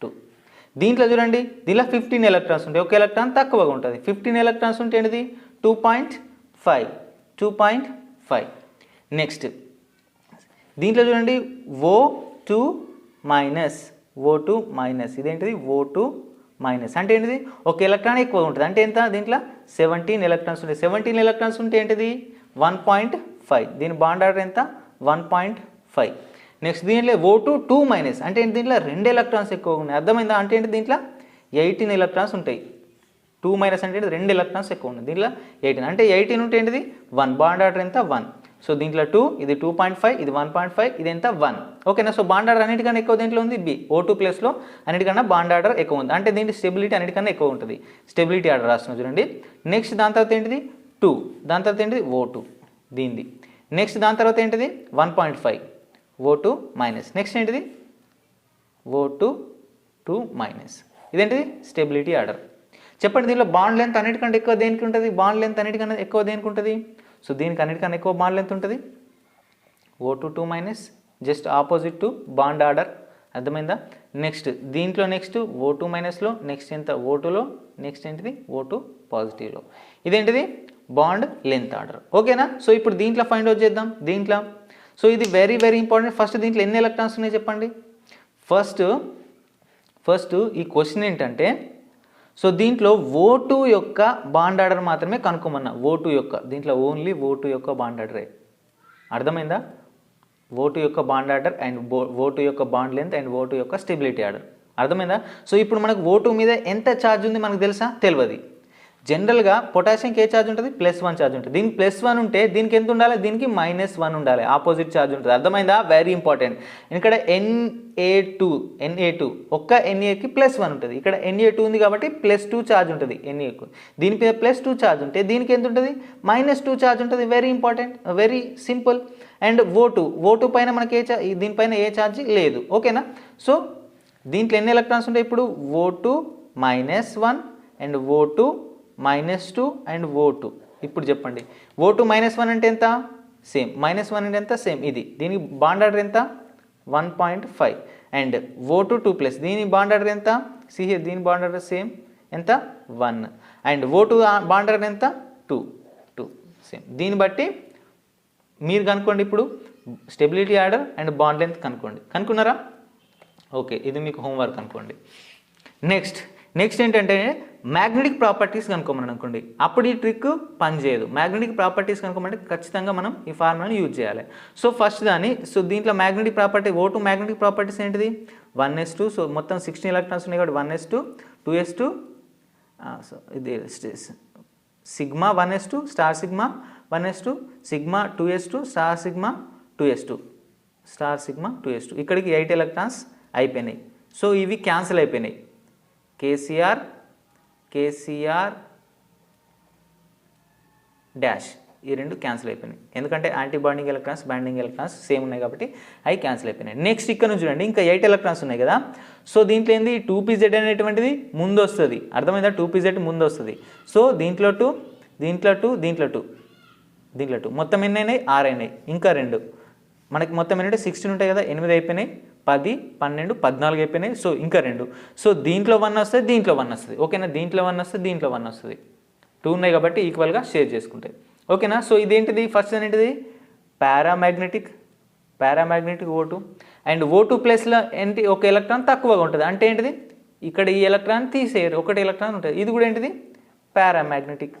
2. దీంట్లో చూడండి, దీనిలో 15 ఎలక్ట్రాన్స్ ఉంటాయి. ఒక ఎలక్ట్రాన్ తక్కువగా ఉంటుంది. 15 ఎలక్ట్రాన్స్ ఉంటే ఏంటిది? 2.5. నెక్స్ట్ దీంట్లో చూడండి, O2 మైనస్. ఇదేంటిది? O2 మైనస్ అంటే ఏంటిది? ఒక ఎలక్ట్రాన్ ఎక్కువ ఉంటుంది. అంటే ఎంత? దీంట్లో 17 ఎలక్ట్రాన్స్ ఉంటాయి. 17 ఎలక్ట్రాన్స్ ఉంటే ఏంటిది? 1.5. దీని బాండ్ ఆర్డర్ ఎంత? 1.5. నెక్స్ట్ దీంట్లో O2 మైనస్ అంటే ఏంటి? దీంట్లో 2 ఎలక్ట్రాన్స్ ఎక్కువ ఉన్నాయి. అర్థమైందా? అంటే ఏంటి? దీంట్లో 18 ఎలక్ట్రాన్స్ ఉంటాయి. 2 మైనస్ అంటే 2 ఎలక్ట్రాన్స్ ఎక్కువ ఉన్నాయి. దీంట్లో 18 అంటే 18 ఉంటే ఏంటిది? 1. బాండ్ ఆర్డర్ ఎంత? 1. సో దీంట్లో 2, ఇది 2.5, ఇది 1.5, ఇది ఎంత? 1. ఓకేనా? సో బాండ్ ఆర్డర్ అన్నిటికన్నా ఎక్కువ దీంట్లో ఉంది బి. O2 ప్లస్లో అన్నిటికన్నా బాండ్ ఆర్డర్ ఎక్కువ ఉంది. అంటే దీంట్లో స్టెబిలిటీ అన్నిటికన్నా ఎక్కువ ఉంటుంది. స్టెబిలిటీ ఆర్డర్ రాస్తున్నాం చూడండి. నెక్స్ట్ దాని తర్వాత ఏంటిది? 2. దాని తర్వాత ఏంటిది? O2 దీనిది. నెక్స్ట్ దాని తర్వాత ఏంటిది? 1.5 O2 మైనస్. నెక్స్ట్ ఏంటిది? O2 minus. ఇదేంటిది? Stability order. చెప్పండి, దీనిలో బాండ్ లెంత్ అన్నిటికంటే ఎక్కువ దేనికి ఉంటుంది? బాండ్ లెంత్ అన్నిటికన్నా ఎక్కువ దేనికి ఉంటుంది? సో దీనికి అన్నిటికన్నా ఎక్కువ బాండ్ లెంత్ ఉంటుంది O2 minus, just opposite to bond order. అర్థమైందా? నెక్స్ట్ దీంట్లో నెక్స్ట్ O2 మైనస్లో నెక్స్ట్ ఎంత? O2లో నెక్స్ట్ ఏంటిది? O2 పాజిటివ్లో. ఇదేంటిది? Bond length order. ఓకేనా? సో ఇప్పుడు దీంట్లో ఫైండ్ అవుట్ చేద్దాం. దీంట్లో సో ఇది వెరీ వెరీ ఇంపార్టెంట్. ఫస్ట్ దీంట్లో ఎన్ని ఎలక్ట్రాన్స్ ఉన్నాయి చెప్పండి. ఫస్ట్ ఈ క్వశ్చన్ ఏంటంటే, సో దీంట్లో O2 యొక్క బాండ్ ఆర్డర్ మాత్రమే కనుక్కోమన్నా. O2 యొక్క, దీంట్లో ఓన్లీ O2 యొక్క బాండ్ ఆర్డరే. అర్థమైందా? O2 యొక్క బాండ్ ఆర్డర్ అండ్ O2 యొక్క బాండ్ లెంత్ అండ్ O2 యొక్క స్టెబిలిటీ ఆర్డర్. అర్థమైందా? సో ఇప్పుడు మనకు O2 మీద ఎంత ఛార్జ్ ఉంది మనకు తెలుసా? తెలియదు. జనరల్గా పొటాషియంకి ఏ ఛార్జ్ ఉంటుంది? +1 ఛార్జ్ ఉంటుంది. దీనికి +1 ఉంటే దీనికి ఎంత ఉండాలి? దీనికి -1 ఉండాలి, ఆపోజిట్ ఛార్జ్ ఉంటుంది. అర్థమైందా? Very important. ఇక్కడ Na2 ఒక్క Na కి +1 ఉంటుంది. ఇక్కడ Na2 ఉంది కాబట్టి +2 ఛార్జ్ ఉంటుంది Na కు. దీని మీద +2 ఛార్జ్ ఉంటే దీనికి ఎంత ఉంటుంది? -2 ఛార్జ్ ఉంటుంది. Very important, very simple. And O2 పైన మనకి దీనిపైన ఏ ఛార్జ్ లేదు. ఓకేనా? సో దీంట్లో ఎన్ని ఎలక్ట్రాన్స్ ఉంటాయి ఇప్పుడు? O2 -1 and O2 -2 and O2. ఇప్పుడు చెప్పండి, O2 -1 అంటే ఎంత? సేమ్. -1 అంటే ఎంత? సేమ్. ఇది దీనికి బాండ్ ఆర్డర్ ఎంత? 1.5. అండ్ O2 2+, దీని బాండ్ ఆర్డర్ ఎంత? సిహెచ్, దీని బాండ్ ఆర్డర్ సేమ్ ఎంత? 1. అండ్ O2 బాండ్ ఆర్డర్ ఎంత? 2 సేమ్. దీన్ని బట్టి మీరు కనుక్కోండి. ఇప్పుడు stability order and bond length కనుక్కున్నారా? ఓకే, ఇది మీకు హోంవర్క్ అనుకోండి. నెక్స్ట్ ఏంటంటే మ్యాగ్నెటిక్ ప్రాపర్టీస్ కనుక్కోమని అనుకోండి. అప్పుడు ఈ ట్రిక్ పనిచేయదు. మ్యాగ్నెటిక్ ప్రాపర్టీస్ కనుక్కోమంటే ఖచ్చితంగా మనం ఈ ఫార్ములాని యూజ్ చేయాలి. సో ఫస్ట్ సో దీంట్లో magnetic property O2 magnetic properties ఏంటిది? 1s2. సో మొత్తం 16 ఎలక్ట్రాన్స్ ఉన్నాయి కాబట్టి 1s2 2s2 సో ఇది sigma 1s2 star sigma 1s2 sigma 2s2 star sigma 2s2 star sigma 2s2. ఇక్కడికి 8 ఎలక్ట్రాన్స్ అయిపోయినాయి. సో ఇవి క్యాన్సిల్ అయిపోయినాయి. కేసీఆర్ డాష్ ఈ రెండు క్యాన్సిల్ అయిపోయినాయి. ఎందుకంటే anti bonding electrons bonding electrons same ఉన్నాయి కాబట్టి అవి క్యాన్సిల్ అయిపోయినాయి. నెక్స్ట్ ఇక్కడ నుంచి చూడండి, ఇంకా 8 ఎలక్ట్రాన్స్ ఉన్నాయి కదా. సో దీంట్లో ఏంది? 2pz అనేటువంటిది ముందు వస్తుంది. అర్థమైందా? 2pz ముందు వస్తుంది. సో దీంట్లో 2 మొత్తం ఎన్ని అయినాయి? 6 అయినాయి. ఇంకా 2 మనకి మొత్తం ఏంటంటే 16 ఉంటాయి కదా, 8 అయిపోయినాయి, 10 12 14 అయిపోయినాయి. సో ఇంకా 2. సో దీంట్లో 1 వస్తుంది, దీంట్లో 1 వస్తుంది. ఓకేనా? దీంట్లో 1 వస్తుంది, దీంట్లో 1 వస్తుంది. 2 ఉన్నాయి కాబట్టి ఈక్వల్గా షేర్ చేసుకుంటాయి. ఓకేనా? సో ఇదేంటిది? ఫస్ట్ ఏంటిది? Paramagnetic O2. అండ్ O2+లో ఏంటి? ఒక ఎలక్ట్రాన్ తక్కువగా ఉంటుంది. అంటే ఏంటిది? ఇక్కడ ఈ ఎలక్ట్రాన్ తీసేయరు, ఒకటి ఎలక్ట్రాన్ ఉంటుంది. ఇది కూడా ఏంటిది? పారామాగ్నెటిక్.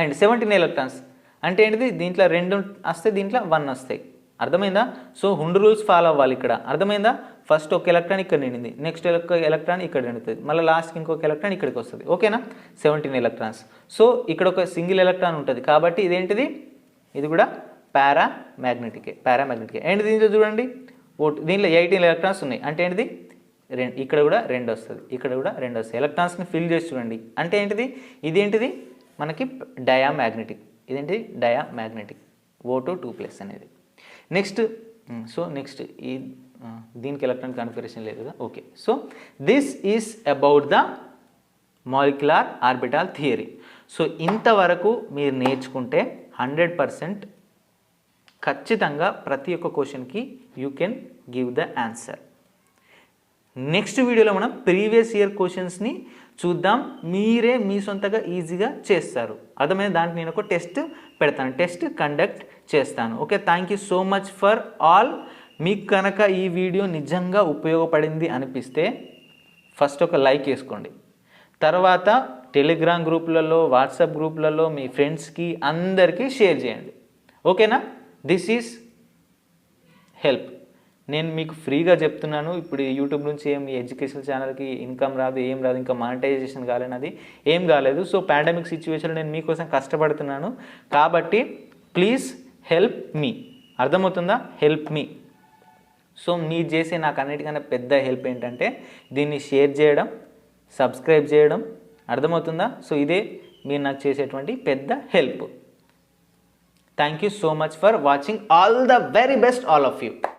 అండ్ 17 ఎలక్ట్రాన్స్ అంటే ఏంటిది? దీంట్లో 2 వస్తే దీంట్లో 1 వస్తాయి. అర్థమైందా? సో 100 రూల్స్ ఫాలో అవ్వాలి ఇక్కడ. అర్థమైందా? ఫస్ట్ ఒక ఎలక్ట్రాన్ ఇక్కడ నిండింది, నెక్స్ట్ ఎలక్ట్రాన్ ఇక్కడ నిండుతుంది, మళ్ళీ లాస్ట్కి ఇంకొక ఎలక్ట్రాన్ ఇక్కడికి వస్తుంది. ఓకేనా? 17 ఎలక్ట్రాన్స్. సో ఇక్కడ ఒక సింగిల్ ఎలక్ట్రాన్ ఉంటుంది కాబట్టి ఇదేంటిది? ఇది కూడా పారామాగ్నెటికే. అండ్ దీంట్లో చూడండి దీంట్లో 18 ఎలక్ట్రాన్స్ ఉన్నాయి. అంటే ఏంటిది? ఇక్కడ కూడా 2 వస్తుంది, ఇక్కడ కూడా 2 వస్తాయి. ఎలక్ట్రాన్స్ని ఫిల్ చేసి చూడండి. అంటే ఏంటిది? ఇదేంటిది? మనకి డయామాగ్నెటిక్. ఇదేంటిది? డయామాగ్నెటిక్ O2 2+ అనేది. నెక్స్ట్ ఈ దీనికి ఎలక్ట్రాన్ కాన్ఫిగరేషన్ లేదు కదా. Okay, so this is about the molecular orbital theory. So ఇంతవరకు మీరు నేర్చుకుంటే 100% ఖచ్చితంగా ప్రతి ఒక్క క్వశ్చన్కి you can give the answer. Next వీడియోలో మనం ప్రీవియస్ ఇయర్ క్వశ్చన్స్ని చూద్దాం. మీరే మీ సొంతగా ఈజీగా చేస్తారు. అర్థమైన దానికి నేను ఒక టెస్ట్ పెడతాను, టెస్ట్ కండక్ట్ చేస్తాను. Okay, thank you so much for all. మీకు కనుక ఈ వీడియో నిజంగా ఉపయోగపడింది అనిపిస్తే ఫస్ట్ ఒక లైక్ వేసుకోండి. తర్వాత టెలిగ్రామ్ గ్రూప్లలో, వాట్సాప్ గ్రూప్లలో మీ ఫ్రెండ్స్కి అందరికీ షేర్ చేయండి. ఓకేనా? This is help. నేను మీకు ఫ్రీగా చెప్తున్నాను. ఇప్పుడు యూట్యూబ్ నుంచి ఏం ఎడ్యుకేషన్ ఛానల్కి ఇన్కమ్ రాదు, ఏం రాదు, ఇంకా మానిటైజేషన్ కాలేనది ఏం కాలేదు. సో పాండమిక్ సిచ్యువేషన్లో నేను మీకోసం కష్టపడుతున్నాను కాబట్టి ప్లీజ్ హెల్ప్ మీ. అర్థమవుతుందా? Help me. సో మీరు చేసే నాకు అన్నిటికన్నా పెద్ద హెల్ప్ ఏంటంటే దీన్ని షేర్ చేయడం, సబ్స్క్రైబ్ చేయడం. అర్థమవుతుందా? సో ఇదే మీరు నాకు చేసేటువంటి పెద్ద help. Thank you so much for watching. All the very best all of you.